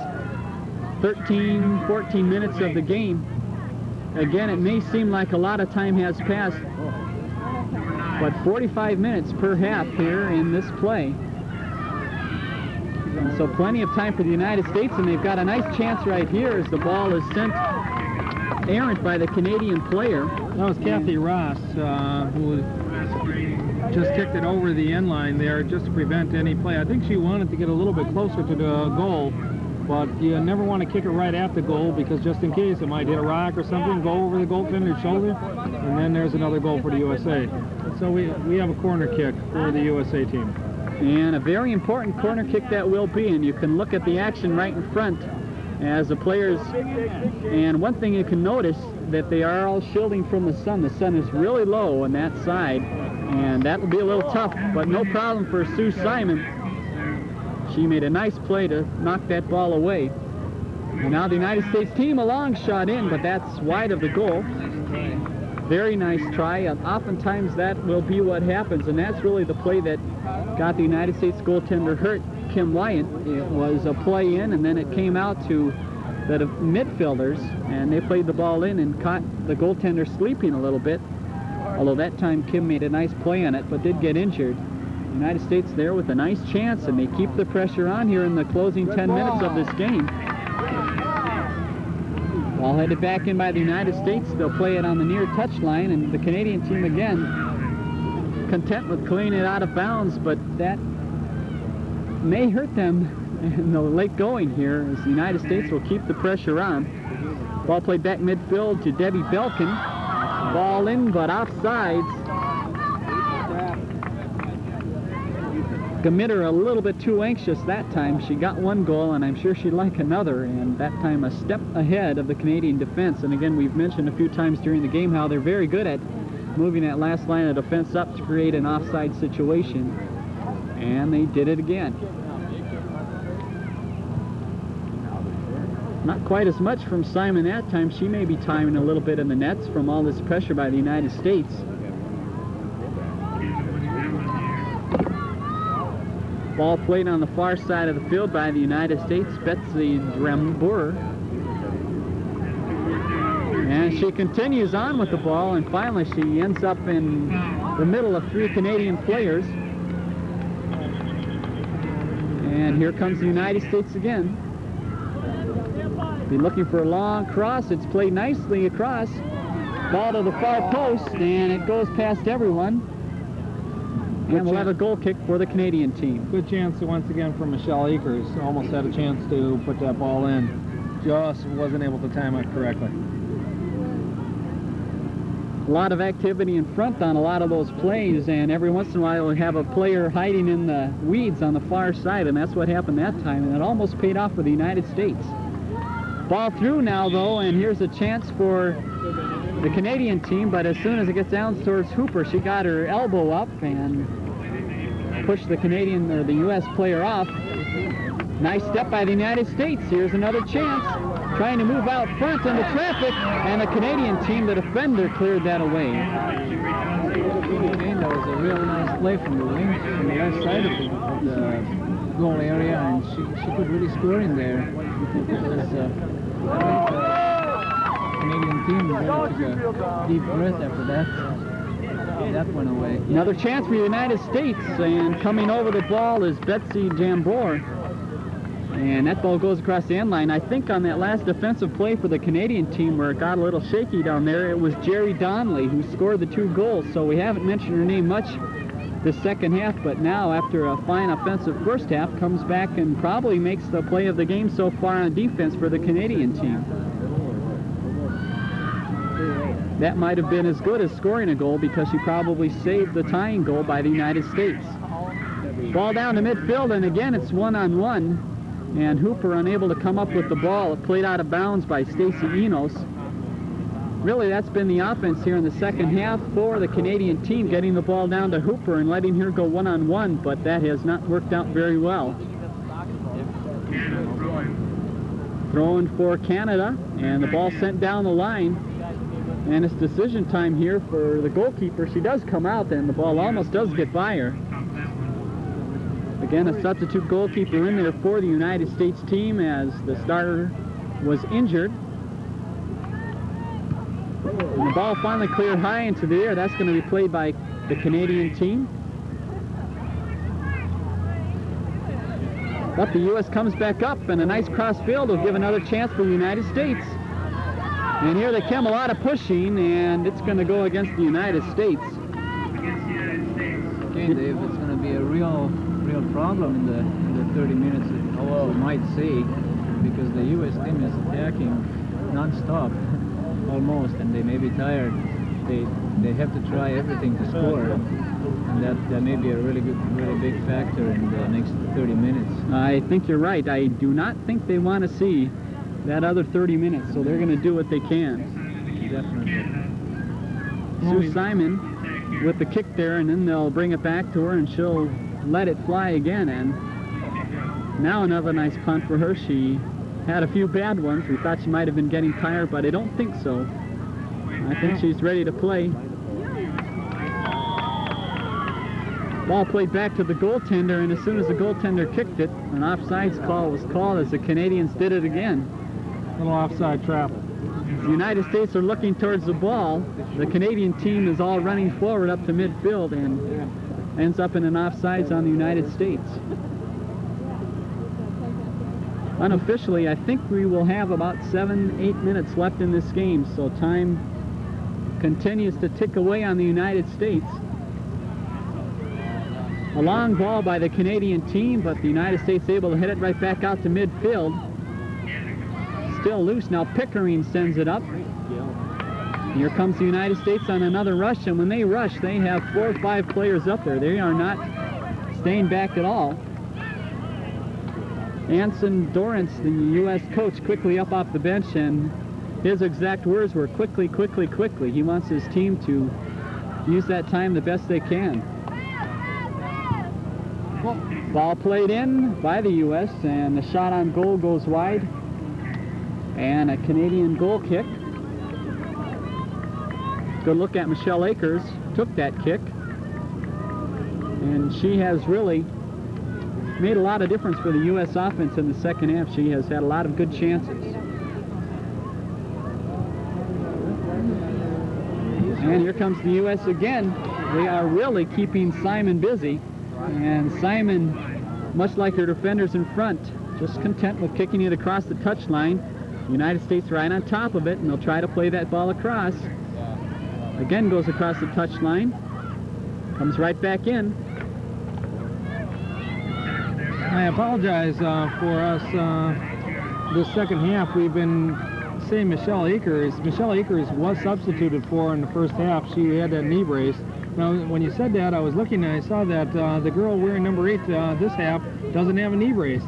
13, 14 minutes of the game. Again, it may seem like a lot of time has passed, but 45 minutes per half here in this play. And so plenty of time for the United States, and they've got a nice chance right here as the ball is sent errant by the Canadian player. That was Kathy Ross, who just kicked it over the end line there just to prevent any play. I think she wanted to get a little bit closer to the goal, but you never want to kick it right at the goal because just in case it might hit a rock or something, go over the goaltender's shoulder, and then there's another goal for the USA. So we have a corner kick for the USA team. And a very important corner kick that will be, and you can look at the action right in front as the players, and one thing you can notice that they are all shielding from the sun. The sun is really low on that side, and that will be a little tough, but no problem for Sue Simon. She made a nice play to knock that ball away. And now the United States team, a long shot in, but that's wide of the goal. Very nice try, and oftentimes that will be what happens, and that's really the play that got the United States goaltender hurt, Kim Wyant. It was a play in, and then it came out to the midfielders, and they played the ball in and caught the goaltender sleeping a little bit, although that time Kim made a nice play on it, but did get injured. The United States there with a nice chance, and they keep the pressure on here in the closing 10 minutes of this game. Ball headed back in by the United States. They'll play it on the near touchline, and the Canadian team again content with cleaning it out of bounds, but that may hurt them in the late going here as the United States will keep the pressure on. Ball played back midfield to Debbie Belkin. Ball in, but offsides. Gmitter a little bit too anxious that time. She got one goal, and I'm sure she'd like another, and that time a step ahead of the Canadian defense. And again, we've mentioned a few times during the game how they're very good at moving that last line of defense up to create an offside situation, and they did it again. Not quite as much from Simon that time. She may be timing a little bit in the nets from all this pressure by the United States. Ball played on the far side of the field by the United States, Betsy Drambour. And she continues on with the ball, and finally she ends up in the middle of three Canadian players. And here comes the United States again. Be looking for a long cross. It's played nicely across. Ball to the far post, and it goes past everyone. And we'll have a goal kick for the Canadian team. Good chance once again for Michelle Akers. Almost had a chance to put that ball in. Just wasn't able to time it correctly. A lot of activity in front on a lot of those plays, and every once in a while we'll have a player hiding in the weeds on the far side, and that's what happened that time, and it almost paid off for the United States. Ball through now, though, and here's a chance for the Canadian team, but as soon as it gets down towards Hooper, she got her elbow up and pushed the Canadian or the U.S. player off. Nice step by the United States. Here's another chance, trying to move out front into traffic, and the Canadian team, the defender, cleared that away. That was a real nice play from the wing, from the left side of the goal area, and she could really score in there. Canadian team really took a deep breath after that. That went away. Another chance for the United States, and coming over the ball is Betsy Drambour. And that ball goes across the end line. I think on that last defensive play for the Canadian team where it got a little shaky down there, it was Geraldine Donnelly who scored the 2 goals. So we haven't mentioned her name much the second half, but now after a fine offensive first half, comes back and probably makes the play of the game so far on defense for the Canadian team. That might have been as good as scoring a goal because she probably saved the tying goal by the United States. Ball down to midfield, and again it's one-on-one. And Hooper unable to come up with the ball. It played out of bounds by Stacy Enos. really that's been the offense here in the second half for the Canadian team, getting the ball down to Hooper and letting her go one-on-one, but that has not worked out very well. Throwing for Canada, and the ball sent down the line, and it's decision time here for the goalkeeper. She does come out, and the ball almost does get by her. Again, a substitute goalkeeper in there for the United States team as the starter was injured. And the ball finally cleared high into the air. That's going to be played by the Canadian team. But the U.S. comes back up, and a nice cross field will give another chance for the United States. And here they come, a lot of pushing, and it's going to go against the United States. Okay, Dave, it's going to be a real problem in the 30 minutes that we might see, because the U.S. team is attacking non-stop almost, and they may be tired. They have to try everything to score, and that may be a really big factor in the next 30 minutes. I think you're right. I do not think they want to see that other 30 minutes, so they're going to do what they can. Definitely. Sue Simon with the kick there, and then they'll bring it back to her, and she'll let it fly again. And now another nice punt for her. She had a few bad ones. We thought she might have been getting tired, but I don't think so. I think she's ready to play. Ball played back to the goaltender, and as soon as the goaltender kicked it, an offsides call was called as the Canadians did it again. Little offside trap. The United States are looking towards the ball. The Canadian team is all running forward up to midfield and ends up in an offsides on the United States. Unofficially, I think we will have about 7-8 minutes left in this game, so time continues to tick away on the United States. A long ball by the Canadian team, but the United States able to hit it right back out to midfield. Still loose now. Pickering sends it up. Here comes the United States on another rush, and when they rush, they have 4 or 5 players up there. They are not staying back at all. Anson Dorrance, the U.S. coach, quickly up off the bench, and his exact words were quickly, quickly, quickly. He wants his team to use that time the best they can. Ball played in by the U.S., and the shot on goal goes wide. And a Canadian goal kick. Good look at Michelle Akers, took that kick. And she has really made a lot of difference for the U.S. offense in the second half. She has had a lot of good chances. And here comes the U.S. again. They are really keeping Simon busy. And Simon, much like her defenders in front, just content with kicking it across the touchline. United States right on top of it, and they'll try to play that ball across. Again goes across the touchline. Comes right back in. I apologize for us this second half. We've been saying Michelle Akers. Michelle Akers was substituted for in the first half. She had that knee brace. Now, when you said that, I was looking and I saw that the girl wearing number 8 this half doesn't have a knee brace.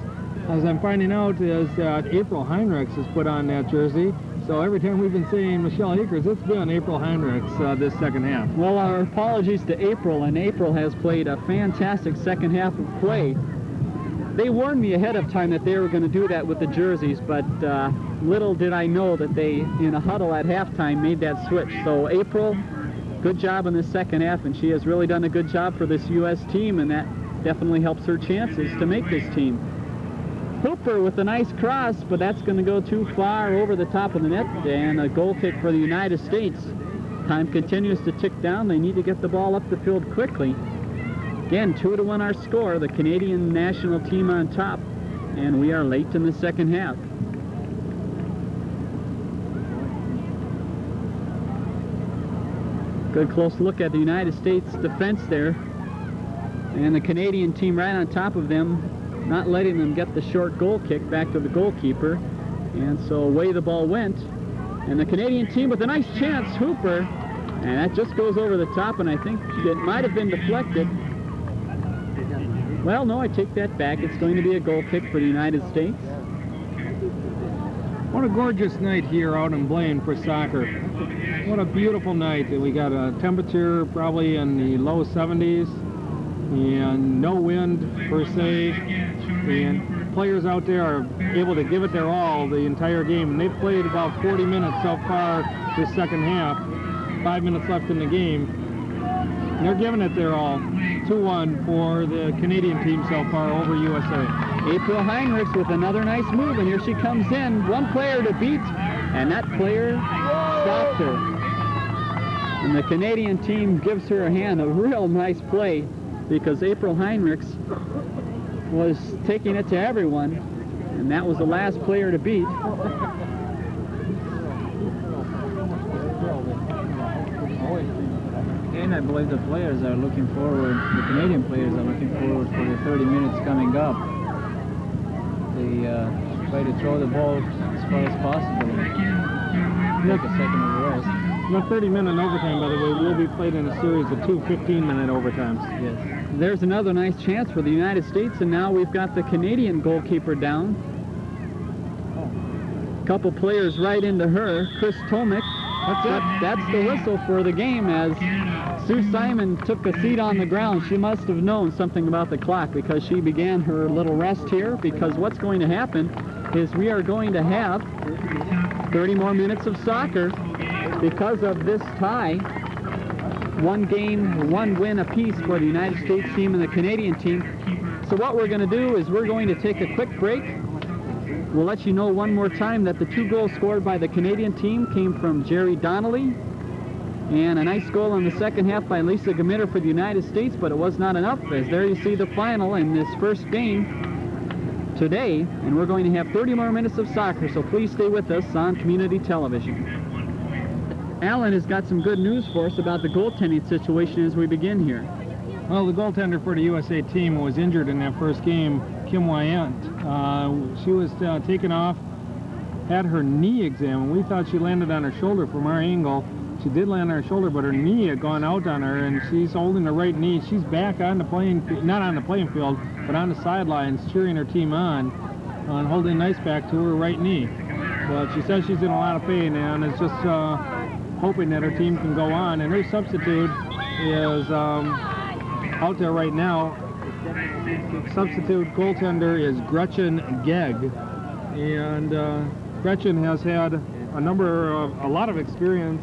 As I'm finding out is that April Heinrichs has put on that jersey. So every time we've been saying Michelle Akers, it's been April Heinrichs this second half. Well, our apologies to April, and April has played a fantastic second half of play. They warned me ahead of time that they were going to do that with the jerseys, but little did I know that they, in a huddle at halftime, made that switch. So April, good job in the second half, and she has really done a good job for this U.S. team, and that definitely helps her chances to make this team. Hooper with a nice cross, but that's going to go too far over the top of the net, and a goal kick for the United States. Time continues to tick down. They need to get the ball up the field quickly. Again, 2-1 our score, the Canadian national team on top, and we are late in the second half. Good close look at the United States defense there, and the Canadian team right on top of them, not letting them get the short goal kick back to the goalkeeper. And so away the ball went. And the Canadian team with a nice chance, Hooper. And that just goes over the top, and I think it might have been deflected. Well, no, I take that back. It's going to be a goal kick for the United States. What a gorgeous night here out in Blaine for soccer. What a beautiful night. We got a temperature probably in the low 70s and no wind per se. And players out there are able to give it their all the entire game. And they've played about 40 minutes so far this second half. 5 minutes left in the game. And they're giving it their all. 2-1 for the Canadian team so far over USA. April Heinrichs with another nice move, and here she comes in. One player to beat, and that player stopped her. And the Canadian team gives her a hand, a real nice play, because April Heinrichs was taking it to everyone, and that was the last player to beat. And I believe the players are looking forward, the Canadian players are looking forward for the 30 minutes coming up. They try to throw the ball as far as possible and take a second of rest. The 30-minute overtime, by the way, will be played in a series of 2 15-minute overtimes. Yes. There's another nice chance for the United States, and now we've got the Canadian goalkeeper down. Couple players right into her. Chris Tomek. That's the whistle for the game, as Sue Simon took a seat on the ground. She must have known something about the clock because she began her little rest here, because what's going to happen is we are going to have 30 more minutes of soccer because of this tie. One game, one win apiece for the United States team and the Canadian team. So what we're going to do is we're going to take a quick break. We'll let you know one more time that the 2 goals scored by the Canadian team came from Geraldine Donnelly, and a nice goal in the second half by Lisa Gmitter for the United States, but it was not enough, as there you see the final in this first game today, and we're going to have 30 more minutes of soccer, so please stay with us on community television. Alan has got some good news for us about the goaltending situation as we begin here. Well, the goaltender for the USA team was injured in that first game, Kim Wyant. She was taken off, had her knee examined. We thought she landed on her shoulder from our angle. She did land on her shoulder, but her knee had gone out on her, and she's holding the right knee. She's back on the not on the playing field, but on the sidelines, cheering her team on holding an ice pack to her right knee. But she says she's in a lot of pain, and is just hoping that her team can go on. And her substitute is out there right now. Substitute goaltender is Gretchen Gegg, and Gretchen has had a lot of experience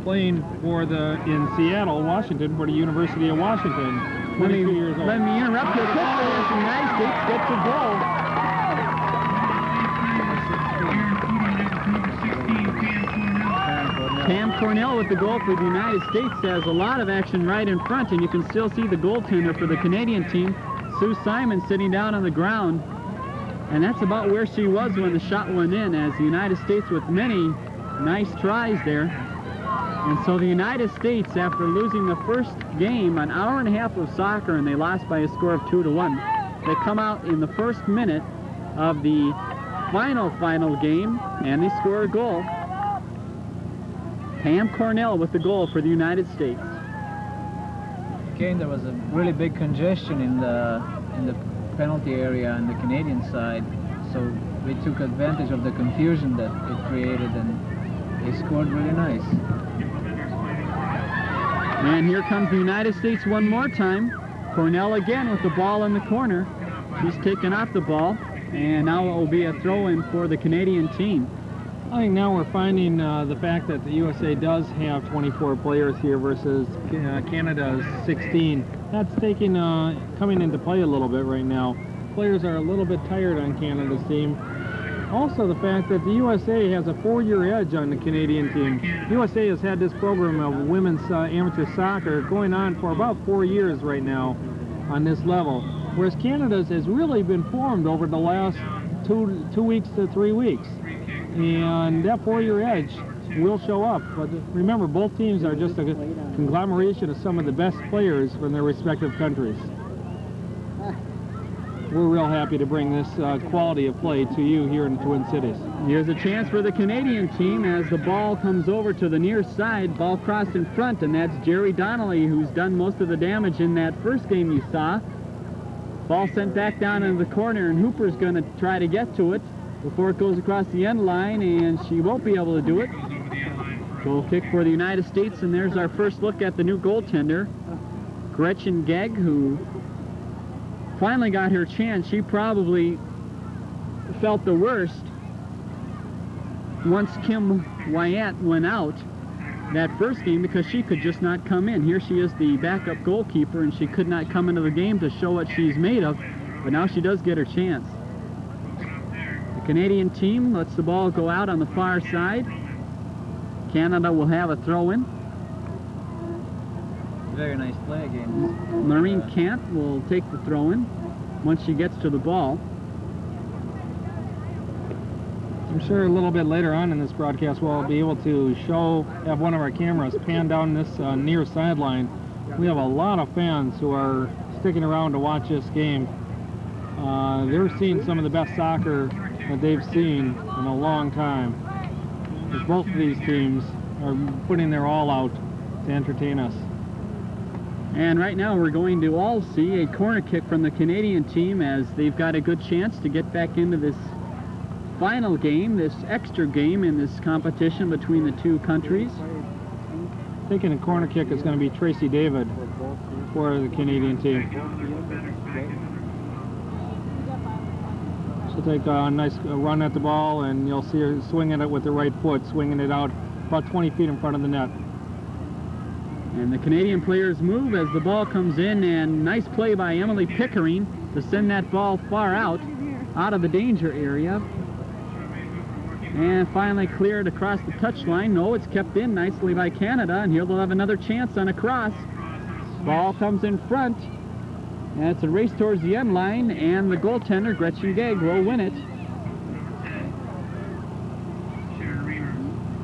playing in Seattle, Washington, for the University of Washington. 22 years old. Let me interrupt you quickly as the United States gets a goal. Pam Cornell with the goal for the United States has a lot of action right in front, and you can still see the goaltender for the Canadian team, Sue Simon, sitting down on the ground. And that's about where she was when the shot went in, as the United States with many nice tries there. And so the United States, after losing the first game, an hour and a half of soccer, and they lost by a score of 2-1, they come out in the first minute of the final game, and they score a goal. Pam Cornell with the goal for the United States. Again, there was a really big congestion in the penalty area on the Canadian side, so we took advantage of the confusion that it created, and they scored really nice. And here comes the United States one more time. Cornell again with the ball in the corner. She's taken off the ball, and now it will be a throw-in for the Canadian team. I think now we're finding the fact that the USA does have 24 players here versus Canada's 16. That's coming into play a little bit right now. Players are a little bit tired on Canada's team. Also, the fact that the USA has a 4-year edge on the Canadian team. USA has had this program of women's amateur soccer going on for about 4 years right now on this level, whereas Canada's has really been formed over the last 2 weeks to 3 weeks. And that 4-year edge will show up. But remember, both teams are just a conglomeration of some of the best players from their respective countries. We're real happy to bring this quality of play to you here in the Twin Cities. Here's a chance for the Canadian team as the ball comes over to the near side. Ball crossed in front, and that's Geraldine Donnelly, who's done most of the damage in that first game you saw. Ball sent back down into the corner, and Hooper's going to try to get to it before it goes across the end line, and she won't be able to do it. Goal kick for the United States, and there's our first look at the new goaltender, Gretchen Gegg, who finally got her chance. She probably felt the worst once Kim Wyant went out that first game because she could just not come in. Here she is, the backup goalkeeper, and she could not come into the game to show what she's made of, but now she does get her chance. The Canadian team lets the ball go out on the far side. Canada will have a throw-in. Very nice play again. Maureen Cant will take the throw-in once she gets to the ball. I'm sure a little bit later on in this broadcast we'll be able to have one of our cameras pan down this near sideline. We have a lot of fans who are sticking around to watch this game. They're seeing some of the best soccer that they've seen in a long time. Both of these teams are putting their all out to entertain us. And right now we're going to all see a corner kick from the Canadian team as they've got a good chance to get back into this final game, this extra game in this competition between the two countries. Taking a corner kick is going to be Tracy David for the Canadian team. She'll take a nice run at the ball, and you'll see her swinging it with the right foot, swinging it out about 20 feet in front of the net. And the Canadian players move as the ball comes in, and nice play by Emily Pickering to send that ball far out of the danger area. And finally cleared across the touchline. No, it's kept in nicely by Canada, and here they'll have another chance on a cross. Ball comes in front, and it's a race towards the end line, and the goaltender, Gretchen Gegg, will win it.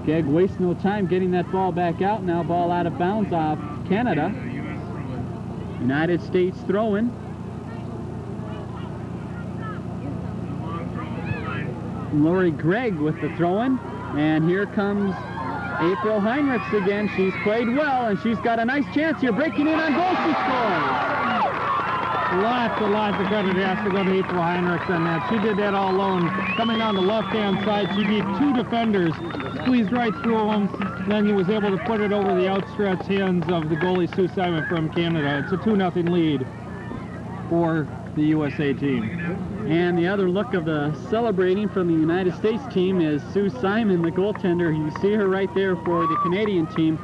Gegg wastes no time getting that ball back out. Now ball out of bounds off Canada. United States throw-in. Lori Gregg with the throw-in, and here comes April Heinrichs again. She's played well, and she's got a nice chance here, breaking in on goal. She scores. Lots of credit has to go to April Heinrichs on that. She did that all alone. Coming down the left-hand side, she beat two defenders, squeezed right through them, then he was able to put it over the outstretched hands of the goalie Sue Simon from Canada. It's a 2-0 lead for the USA team. And the other look of the celebrating from the United States team is Sue Simon, the goaltender. You see her right there for the Canadian team.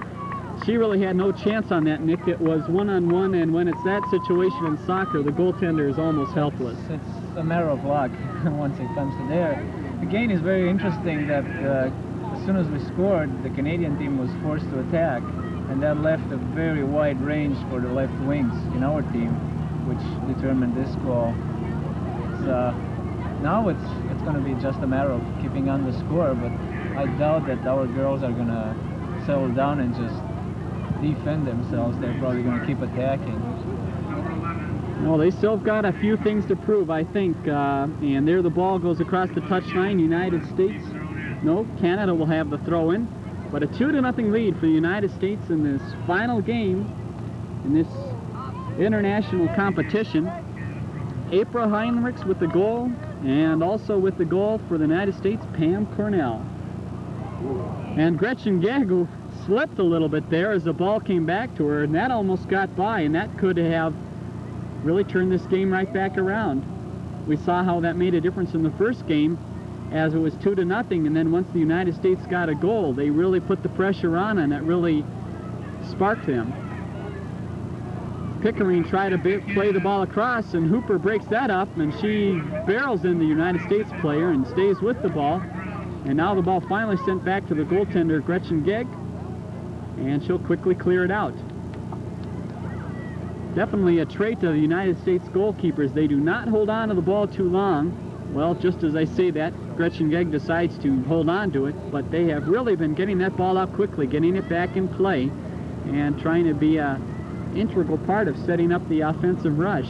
She really had no chance on that, Nick. It was one-on-one, and when it's that situation in soccer, the goaltender is almost helpless. It's a matter of luck once it comes to there. Again, it's very interesting that as soon as we scored, the Canadian team was forced to attack, and that left a very wide range for the left wings in our team, which determined this goal. Now it's going to be just a matter of keeping on the score, but I doubt that our girls are going to settle down and just defend themselves. They're probably going to keep attacking. No, they still got a few things to prove, I think. And there the ball goes across the touchline. United States. No, Canada will have the throw-in. But a 2-0 lead for the United States in this final game in this international competition. April Heinrichs with the goal, and also with the goal for the United States, Pam Cornell. And Gretchen Gegg, who slipped a little bit there as the ball came back to her, and that almost got by, and that could have really turned this game right back around. We saw how that made a difference in the first game as it was 2-0, and then once the United States got a goal, they really put the pressure on, and it really sparked them. Pickering tried to play the ball across, and Hooper breaks that up, and she barrels in the United States player and stays with the ball. And now the ball finally sent back to the goaltender, Gretchen Gegg, and she'll quickly clear it out. Definitely a trait of the United States goalkeepers. They do not hold on to the ball too long. Well, just as I say that, Gretchen Gegg decides to hold on to it, but they have really been getting that ball out quickly, getting it back in play, and trying to be a integral part of setting up the offensive rush.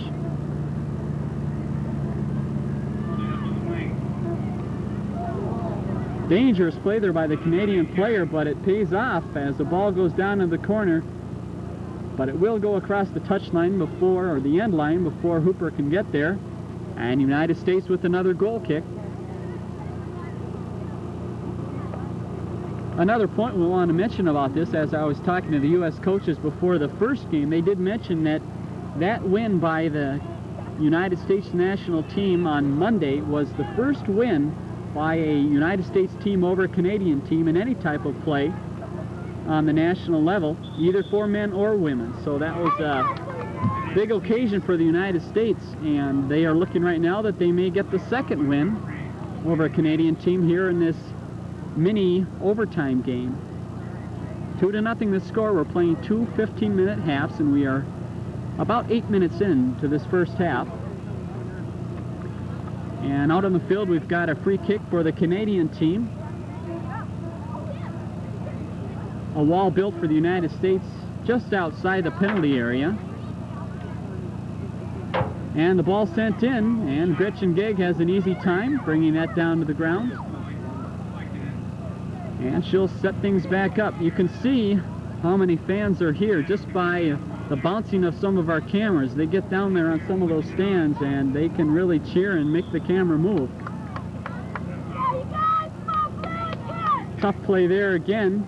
Dangerous play there by the Canadian player, but it pays off as the ball goes down in the corner, but it will go across the touchline before, or the end line, before Hooper can get there. And United States with another goal kick. Another point we want to mention about this, as I was talking to the U.S. coaches before the first game, they did mention that that win by the United States national team on Monday was the first win by a United States team over a Canadian team in any type of play on the national level, either for men or women. So that was a big occasion for the United States, and they are looking right now that they may get the second win over a Canadian team here in this mini overtime game. 2-0 the score. We're playing 2 15-minute halves, and we are about 8 minutes into this first half. And out on the field we've got a free kick for the Canadian team. A wall built for the United States just outside the penalty area. And the ball sent in, and Gretchen Gegg has an easy time bringing that down to the ground. And she'll set things back up. You can see how many fans are here just by the bouncing of some of our cameras. They get down there on some of those stands and they can really cheer and make the camera move. Tough play there again.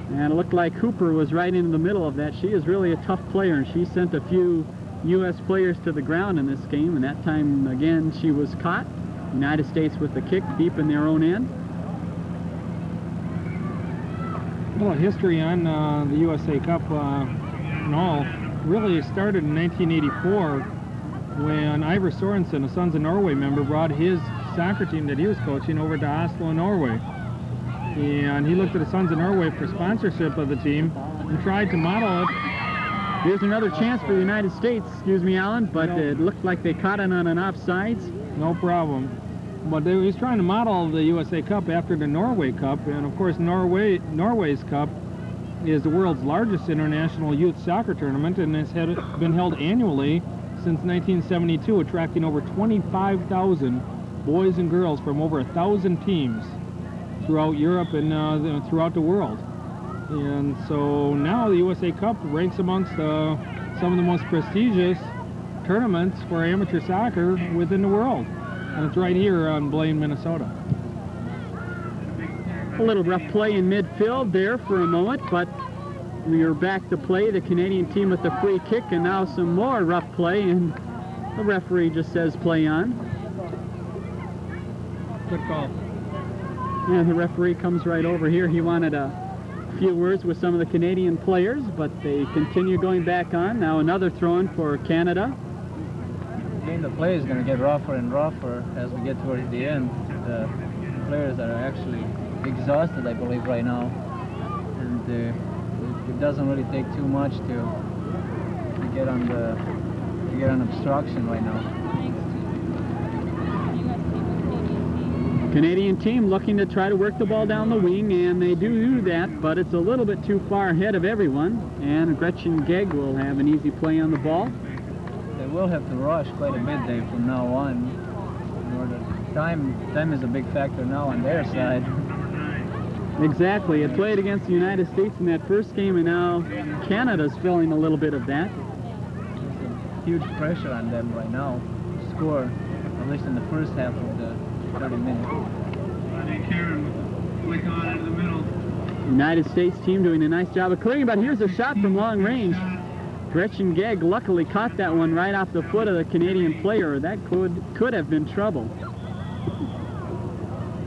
And it looked like Hooper was right in the middle of that. She is really a tough player, and she sent a few U.S. players to the ground in this game, and that time again she was caught. United States with the kick deep in their own end. A little history on the USA Cup and all. Really started in 1984 when Ivar Sorensen, a Sons of Norway member, brought his soccer team that he was coaching over to Oslo, Norway. And he looked at the Sons of Norway for sponsorship of the team and tried to model it. Here's another chance for the United States, excuse me, Alan, but it looked like they caught it on an offsides. No problem. But he was trying to model the USA Cup after the Norway Cup, and of course Norway's Cup is the world's largest international youth soccer tournament, and has been held annually since 1972, attracting over 25,000 boys and girls from over 1,000 teams throughout Europe and throughout the world. And so now the USA Cup ranks amongst some of the most prestigious tournaments for amateur soccer within the world. And it's right here on Blaine, Minnesota. A little rough play in midfield there for a moment, but we are back to play. The Canadian team with the free kick, and now some more rough play, and the referee just says play on. Good call. And the referee comes right over here. He wanted a few words with some of the Canadian players, but they continue going back on. Now another throw-in for Canada. The play is going to get rougher and rougher as we get towards the end. The players are actually exhausted, I believe, right now, and it doesn't really take too much to get on obstruction right now. Canadian team looking to try to work the ball down the wing, and they do that, but it's a little bit too far ahead of everyone, and Gretchen Gegg will have an easy play on the ball. They will have to rush quite a bit there from now on. In order, time is a big factor now on their side. Exactly. It played against the United States in that first game, and now Canada's feeling a little bit of that. There's huge pressure on them right now to score, at least in the first half of the 30 minutes. Caron, flick on into the middle. United States team doing a nice job of clearing, but here's a shot from long range. Gretchen Gegg luckily caught that one right off the foot of the Canadian player. That could have been trouble.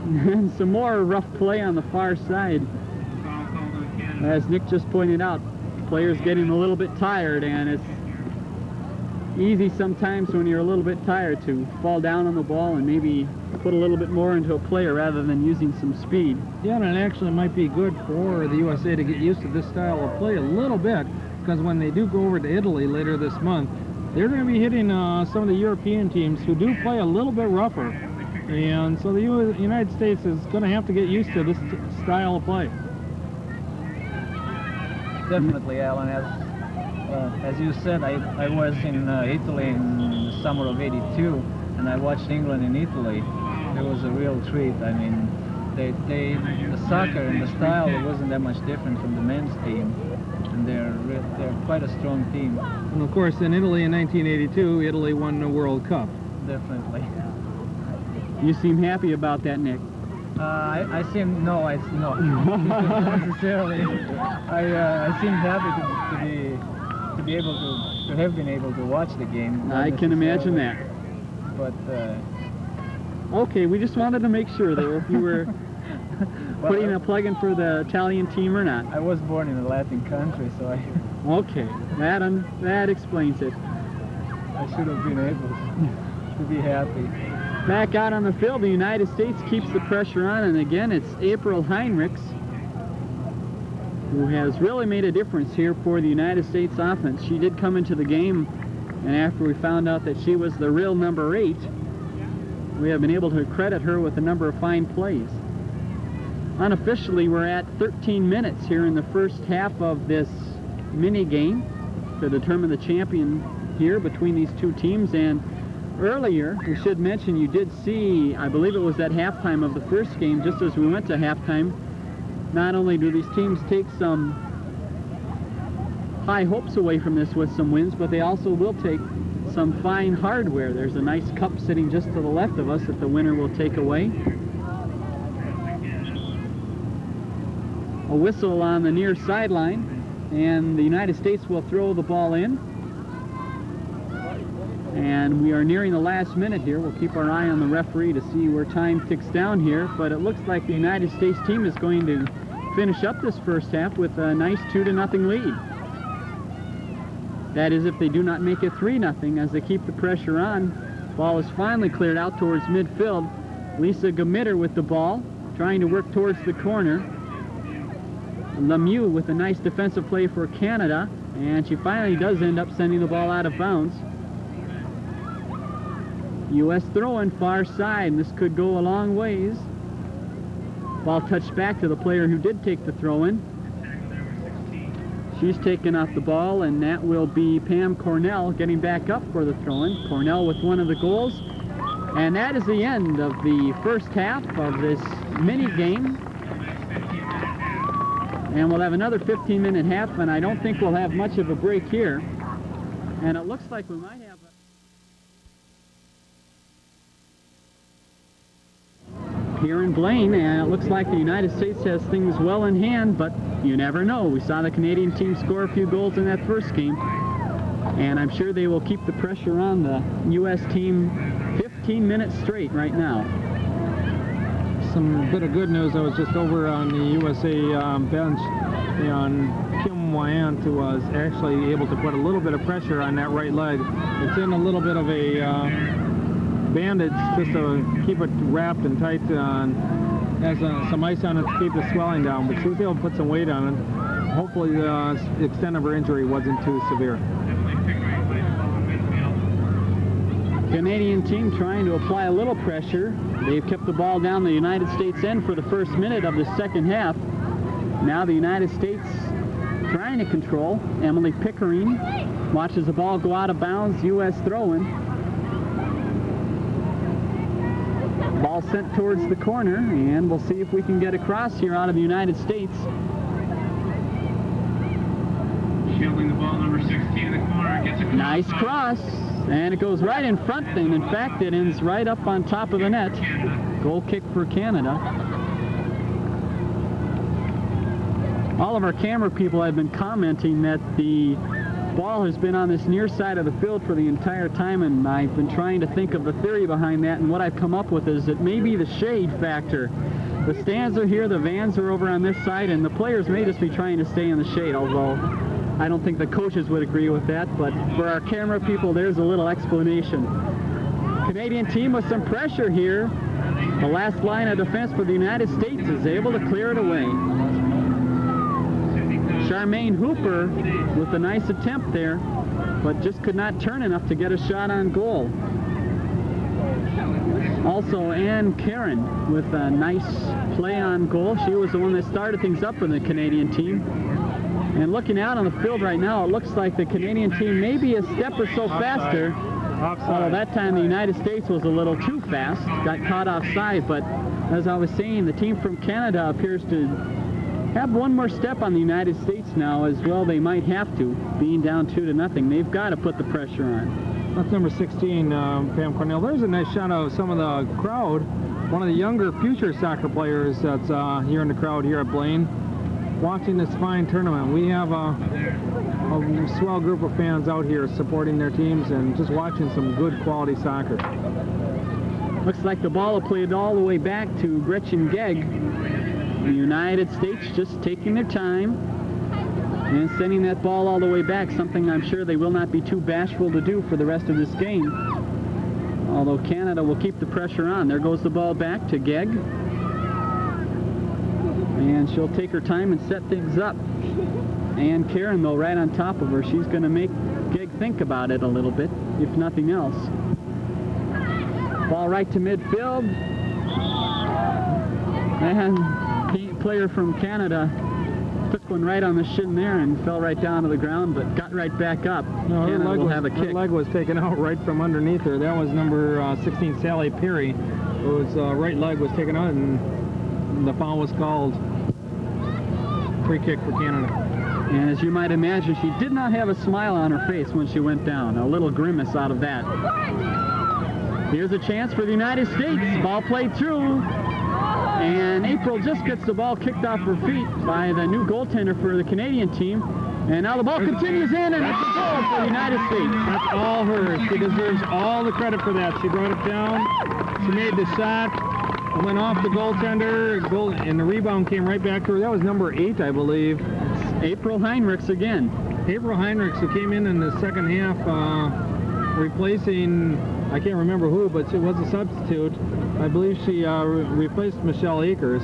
And some more rough play on the far side. As Nick just pointed out, players getting a little bit tired, and it's easy sometimes when you're a little bit tired to fall down on the ball and maybe put a little bit more into a player rather than using some speed. Yeah, and it actually might be good for the USA to get used to this style of play a little bit, because when they do go over to Italy later this month, they're going to be hitting some of the European teams who do play a little bit rougher. And so the United States is going to have to get used to this style of play. Definitely, Alan. As you said, I was in Italy in the summer of '82, and I watched England in Italy. It was a real treat. I mean, the soccer and the style, it wasn't that much different from the men's team. And they're quite a strong team. And of course, in Italy in 1982, Italy won the World Cup. Definitely. You seem happy about that, Nick. I seem no, it's no, not necessarily. I seem happy to be able to have been able to watch the game. I can imagine that. But okay, we just wanted to make sure that if you were well, putting a plug in for the Italian team or not. I was born in a Latin country, so Okay, that explains it. I should have been able to be happy. Back out on the field, the United States keeps the pressure on, and again it's April Heinrichs who has really made a difference here for the United States offense. She did come into the game, and after we found out that she was the real number 8, we have been able to credit her with a number of fine plays. Unofficially, we're at 13 minutes here in the first half of this mini game to determine the champion here between these two teams. And earlier, we should mention, you did see, I believe it was at halftime of the first game, just as we went to halftime, not only do these teams take some high hopes away from this with some wins, but they also will take some fine hardware. There's a nice cup sitting just to the left of us that the winner will take away. A whistle on the near sideline, and the United States will throw the ball in. And we are nearing the last minute here. We'll keep our eye on the referee to see where time ticks down here, but it looks like the United States team is going to finish up this first half with a nice 2-0 lead. That is if they do not make it 3-0 as they keep the pressure on. Ball is finally cleared out towards midfield. Lisa Gmitter with the ball, trying to work towards the corner. LeMieux with a nice defensive play for Canada, and she finally does end up sending the ball out of bounds. U.S. throw-in far side, and this could go a long ways. Ball touched back to the player who did take the throw-in. She's taken off the ball, and that will be Pam Cornell getting back up for the throw-in. Cornell with one of the goals. And that is the end of the first half of this mini game. And we'll have another 15-minute half, and I don't think we'll have much of a break here. And it looks like we might have here in Blaine, and it looks like the United States has things well in hand, but you never know. We saw the Canadian team score a few goals in that first game, and I'm sure they will keep the pressure on the U.S. team 15 minutes straight right now. Some bit of good news. I was just over on the USA bench, and Kim Wyant was actually able to put a little bit of pressure on that right leg. It's in a little bit of a bandage just to keep it wrapped and tight, has some ice on it to keep the swelling down, but she was able to put some weight on it. Hopefully the extent of her injury wasn't too severe. Canadian team trying to apply a little pressure. They've kept the ball down the United States end for the first minute of the second half. Now the United States trying to control. Emily Pickering watches the ball go out of bounds. U.S. throw-in. Ball sent towards the corner, and we'll see if we can get across here out of the United States. Shielding the ball, number 16 in the corner, gets across. Nice cross, and it goes right in front, and in fact it ends right up on top of the net. Goal kick for Canada. All of our camera people have been commenting that the ball has been on this near side of the field for the entire time, and I've been trying to think of the theory behind that, and what I've come up with is that maybe the shade factor. The stands are here, the vans are over on this side, and the players may just be trying to stay in the shade, although I don't think the coaches would agree with that, but for our camera people, there's a little explanation. Canadian team with some pressure here. The last line of defense for the United States is able to clear it away. Charmaine Hooper with a nice attempt there, but just could not turn enough to get a shot on goal. Also, Caron with a nice play on goal. She was the one that started things up for the Canadian team. And looking out on the field right now, it looks like the Canadian team may be a step or so faster. Although that time the United States was a little too fast, got caught offside. But as I was saying, the team from Canada appears to have one more step on the United States now, as well they might have to, being down 2-0. They've got to put the pressure on. That's number 16, Pam Cornell. There's a nice shot of some of the crowd one of the younger future soccer players that's here in the crowd here at Blaine, watching this fine tournament. We have a swell group of fans out here supporting their teams and just watching some good quality soccer. Looks like the ball will play it all the way back to Gretchen Gegg. The United States just taking their time and sending that ball all the way back, something I'm sure they will not be too bashful to do for the rest of this game. Although Canada will keep the pressure on. There goes the ball back to Gegg. And she'll take her time and set things up. And Caron, though, right on top of her. She's going to make Gegg think about it a little bit, if nothing else. Ball right to midfield. And the player from Canada took one right on the shin there and fell right down to the ground, but got right back up. No, her her leg was taken out right from underneath her. That was number 16, Sally Pirie, whose right leg was taken out, and the foul was called. Free kick for Canada. And as you might imagine, she did not have a smile on her face when she went down. A little grimace out of that. Here's a chance for the United States. Ball played through. And April just gets the ball kicked off her feet by the new goaltender for the Canadian team. And now the ball continues in, and it's a goal for the United States. That's all hers. She deserves all the credit for that. She brought it down. She made the shot. It went off the goaltender, and the rebound came right back to her. That was number 8, I believe. It's April Heinrichs again. April Heinrichs, who came in the second half, replacing, I can't remember who, but she was a substitute. I believe she replaced Michelle Akers.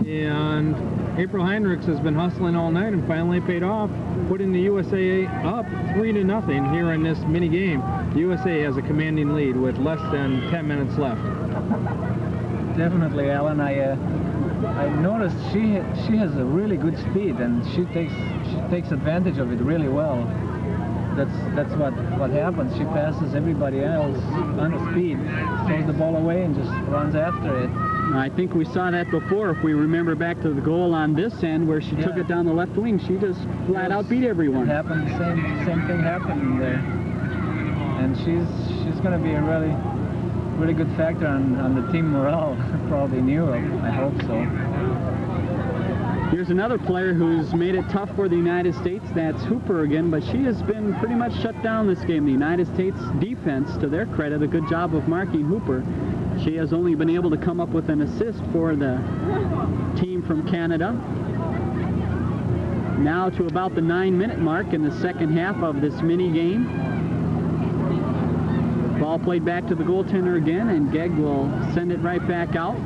And April Heinrichs has been hustling all night and finally paid off, putting the USA up 3-0 here in this mini game. The USA has a commanding lead with less than 10 minutes left. Definitely, Alan. I noticed she has a really good speed, and she takes advantage of it really well. That's what happens. She passes everybody else on the speed, throws the ball away, and just runs after it. I think we saw that before. If we remember back to the goal on this end where she took it down the left wing, she just flat out beat everyone. It happened. The same thing happened there, and she's going to be a really good factor on the team morale. Probably in Europe. I hope so. Here's another player who's made it tough for the United States. That's Hooper again, but she has been pretty much shut down this game. The United States defense, to their credit, a good job of marking Hooper. She has only been able to come up with an assist for the team from Canada. Now to about the 9-minute mark in the second half of this mini game. Ball played back to the goaltender again, and Gegg will send it right back out.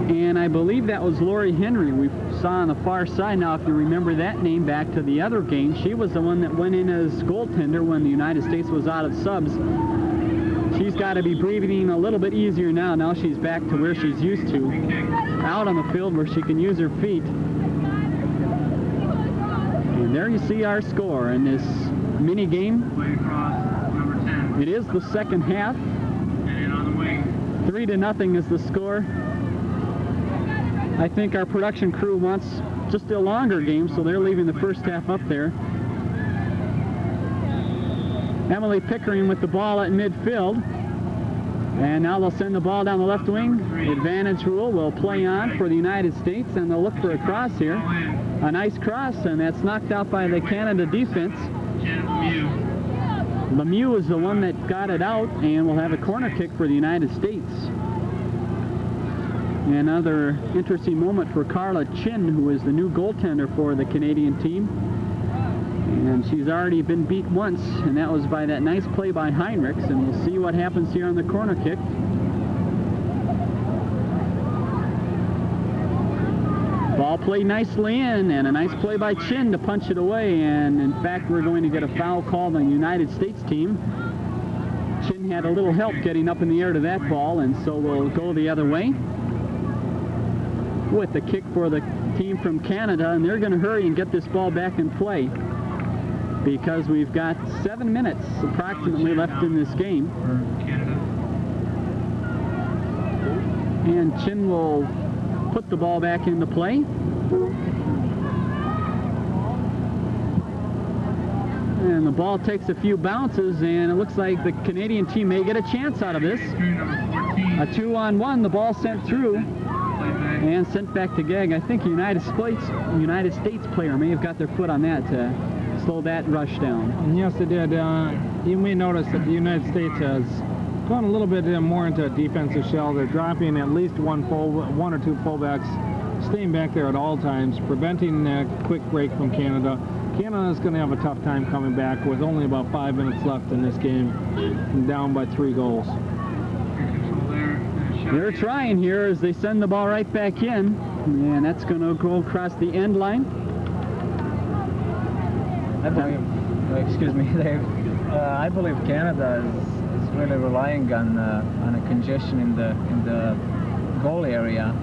And I believe that was Lori Henry we saw on the far side. Now, if you remember that name back to the other game, she was the one that went in as goaltender when the United States was out of subs. She's got to be breathing a little bit easier now. Now she's back to where she's used to, out on the field where she can use her feet. And there you see our score in this mini game. It is the second half. 3-0 is the score. I think our production crew wants just a longer game, so they're leaving the first half up there. Emily Pickering with the ball at midfield. And now they'll send the ball down the left wing. Advantage rule will play on for the United States, and they'll look for a cross here. A nice cross, and that's knocked out by the Canada defense. LeMieux is the one that got it out, and we'll have a corner kick for the United States. Another interesting moment for Carla Chin, who is the new goaltender for the Canadian team. And she's already been beat once, and that was by that nice play by Heinrichs, and we'll see what happens here on the corner kick. Ball played nicely in, and a nice play by Chin to punch it away, and in fact we're going to get a foul called on the United States team. Chin had a little help getting up in the air to that ball, and so we'll go the other way with the kick for the team from Canada, and they're going to hurry and get this ball back in play because we've got 7 minutes approximately left in this game. And Chin will put the ball back into play. And the ball takes a few bounces, and it looks like the Canadian team may get a chance out of this. A 2-on-1, the ball sent through and sent back to Gag. I think a United States player may have got their foot on that to slow that rush down. And yes, they did. You may notice that the United States has gone a little bit more into a defensive shell. They're dropping at least one or two fullbacks, staying back there at all times, preventing a quick break from Canada. Canada is going to have a tough time coming back with only about 5 minutes left in this game, and down by 3 goals. They're trying here as they send the ball right back in, and that's going to go across the end line. I believe, excuse me, I believe Canada is really relying on a congestion in the goal area,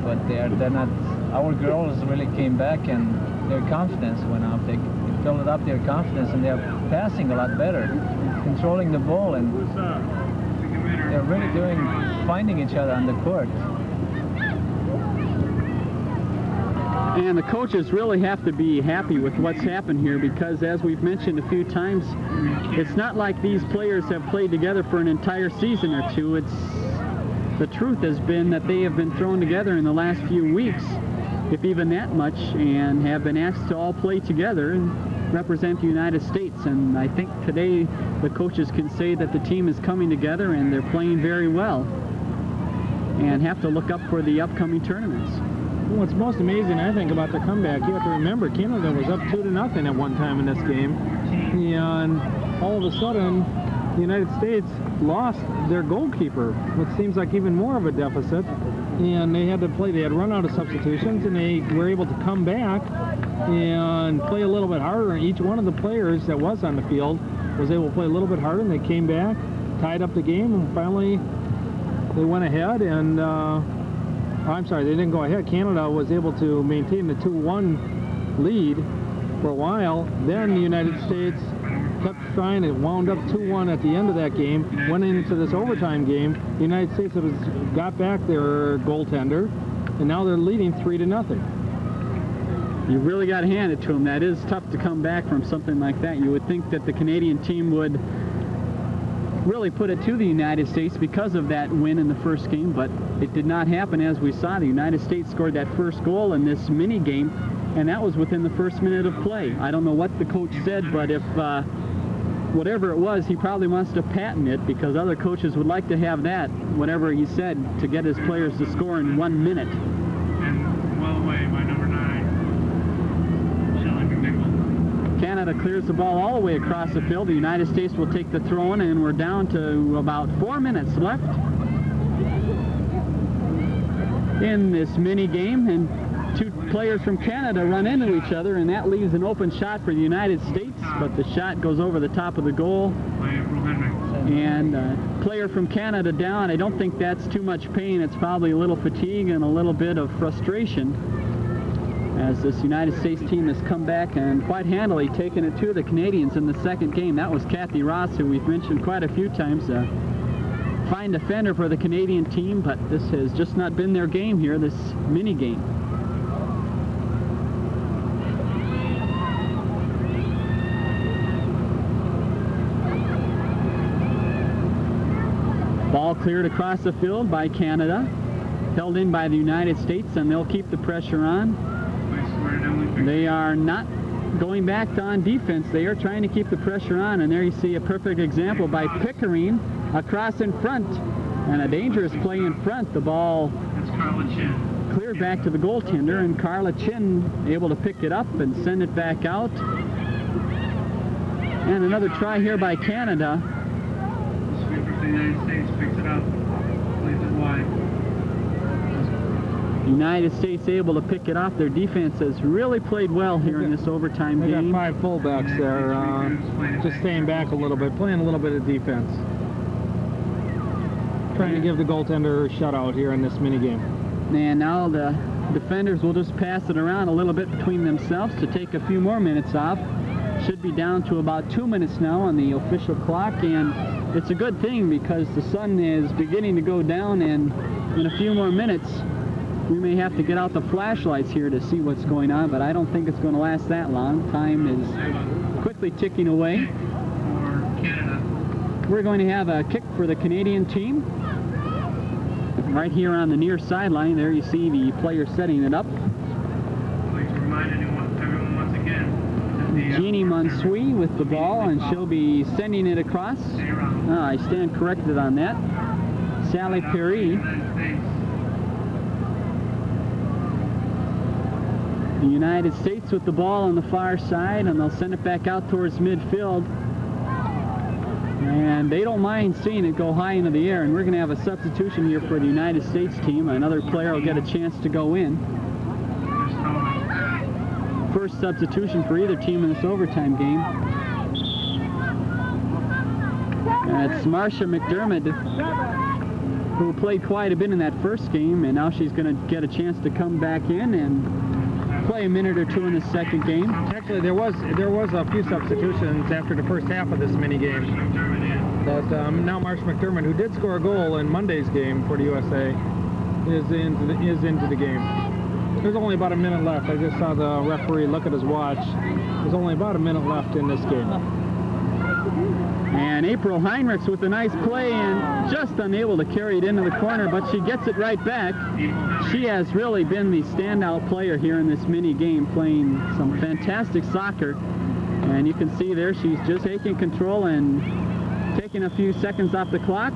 but they're not. Our girls really came back and their confidence went up. They filled up their confidence, and they're passing a lot better, controlling the ball, and they're really finding each other on the court. And the coaches really have to be happy with what's happened here, because as we've mentioned a few times, it's not like these players have played together for an entire season or two. The truth has been that they have been thrown together in the last few weeks, if even that much, and have been asked to all play together and represent the United States. And I think today the coaches can say that the team is coming together and they're playing very well, and have to look up for the upcoming tournaments. What's most amazing, I think, about the comeback, you have to remember Canada was up 2-0 at one time in this game, and all of a sudden the United States lost their goalkeeper, which seems like even more of a deficit, and they had run out of substitutions, and they were able to come back and play a little bit harder. Each one of the players that was on the field was able to play a little bit harder, and they came back, tied up the game, and finally they went ahead, and I'm sorry, they didn't go ahead. Canada was able to maintain the 2-1 lead for a while. Then the United States kept trying. It wound up 2-1 at the end of that game. Went into this overtime game. The United States got back their goaltender, and now they're leading 3-0. You really got to hand it to them. That is tough to come back from something like that. You would think that the Canadian team would really put it to the United States because of that win in the first game, but it did not happen. As we saw, the United States scored that first goal in this mini game, and that was within the first minute of play. I don't know what the coach said, but if whatever it was, he probably wants to patent it, because other coaches would like to have that, whatever he said, to get his players to score in 1 minute. And well away by number 9, McNichol. Canada clears the ball all the way across the field. The United States will take the throw-in, and we're down to about 4 minutes left in this mini game, and 2 players from Canada run into each other, and that leaves an open shot for the United States, but the shot goes over the top of the goal, and player from Canada down. I don't think that's too much pain. It's probably a little fatigue and a little bit of frustration, as this United States team has come back and quite handily taken it to the Canadians in the second game. That was Kathy Ross, who we've mentioned quite a few times, fine defender for the Canadian team, but this has just not been their game here, this mini game. Ball cleared across the field by Canada, held in by the United States, and they'll keep the pressure on. They are not going back on defense. They are trying to keep the pressure on, and there you see a perfect example by Pickering across in front, and a dangerous play in front. The ball cleared back to the goaltender, and Carla Chin able to pick it up and send it back out. And another try here by Canada. The United States picks it up, plays it wide. United States able to pick it off. Their defense has really played well here in this overtime game. They got 5 fullbacks there, just staying back a little bit, playing a little bit of defense. Trying to give the goaltender a shutout here in this mini game. And now the defenders will just pass it around a little bit between themselves to take a few more minutes off. Should be down to about 2 minutes now on the official clock, and it's a good thing because the sun is beginning to go down, and in a few more minutes we may have to get out the flashlights here to see what's going on, but I don't think it's going to last that long. Time is quickly ticking away. For Canada. We're going to have a kick for the Canadian team. Right here on the near sideline, there you see the player setting it up. I'd like to remind everyone once again that the Jeannie Monsui with the ball, and she'll be sending it across. I stand corrected on that. Sally Pirie. The United States with the ball on the far side, and they'll send it back out towards midfield. And they don't mind seeing it go high into the air, and we're going to have a substitution here for the United States team. Another player will get a chance to go in. First substitution for either team in this overtime game. It's Marcia McDermott, who played quite a bit in that first game, and now she's going to get a chance to come back in and play a minute or two in the second game. Actually, there was a few substitutions after the first half of this mini game. But now Marsh McDermott, who did score a goal in Monday's game for the USA, is into the game. There's only about a minute left. I just saw the referee look at his watch. There's only about a minute left in this game. And April Heinrichs with a nice play, and just unable to carry it into the corner, but she gets it right back. She has really been the standout player here in this mini game, playing some fantastic soccer. And you can see there she's just taking control and taking a few seconds off the clock.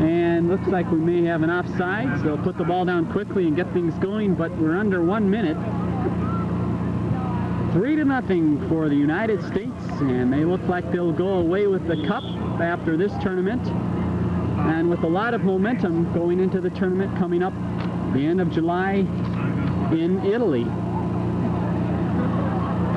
And looks like we may have an offside, so they'll put the ball down quickly and get things going, but we're under 1 minute. 3-0 for the United States, and they look like they'll go away with the cup after this tournament, and with a lot of momentum going into the tournament coming up the end of July in Italy.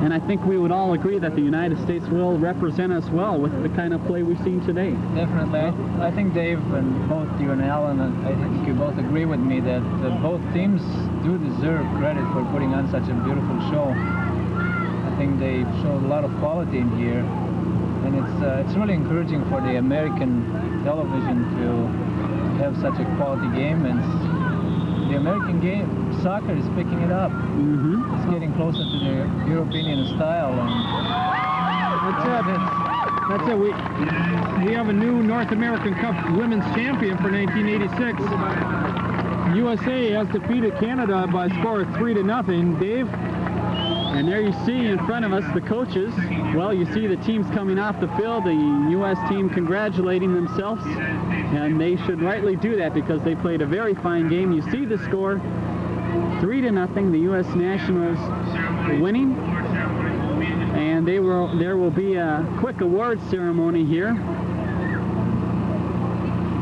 And I think we would all agree that the United States will represent us well with the kind of play we've seen today. Definitely. I think Dave and both you and Alan, I think you both agree with me that both teams do deserve credit for putting on such a beautiful show. I think they showed a lot of quality in here, and it's really encouraging for the American television to have such a quality game, and the American game, soccer, is picking it up. It's getting closer to the European style. And That's it. We have a new North American Cup Women's Champion for 1986. USA has defeated Canada by a score of 3-0. Dave? And there you see in front of us the coaches. Well, you see the teams coming off the field, the U.S. team congratulating themselves, and they should rightly do that because they played a very fine game. You see the score, 3-0, the U.S. Nationals winning, and there will be a quick award ceremony here.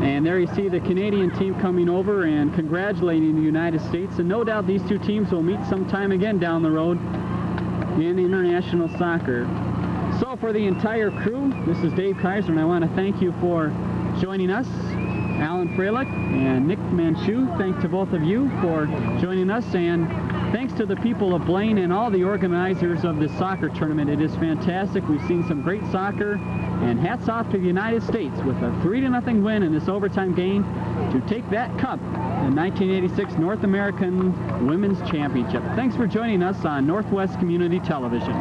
And there you see the Canadian team coming over and congratulating the United States, and no doubt these two teams will meet sometime again down the road in international soccer. So for the entire crew, this is Dave Kaiser, and I want to thank you for joining us. Alan Freilich and Nick Manchu, thanks to both of you for joining us, and thanks to the people of Blaine and all the organizers of this soccer tournament. It is fantastic. We've seen some great soccer, and hats off to the United States with a 3-0 win in this overtime game to take that cup, the 1986 North American Women's Championship. Thanks for joining us on Northwest Community Television.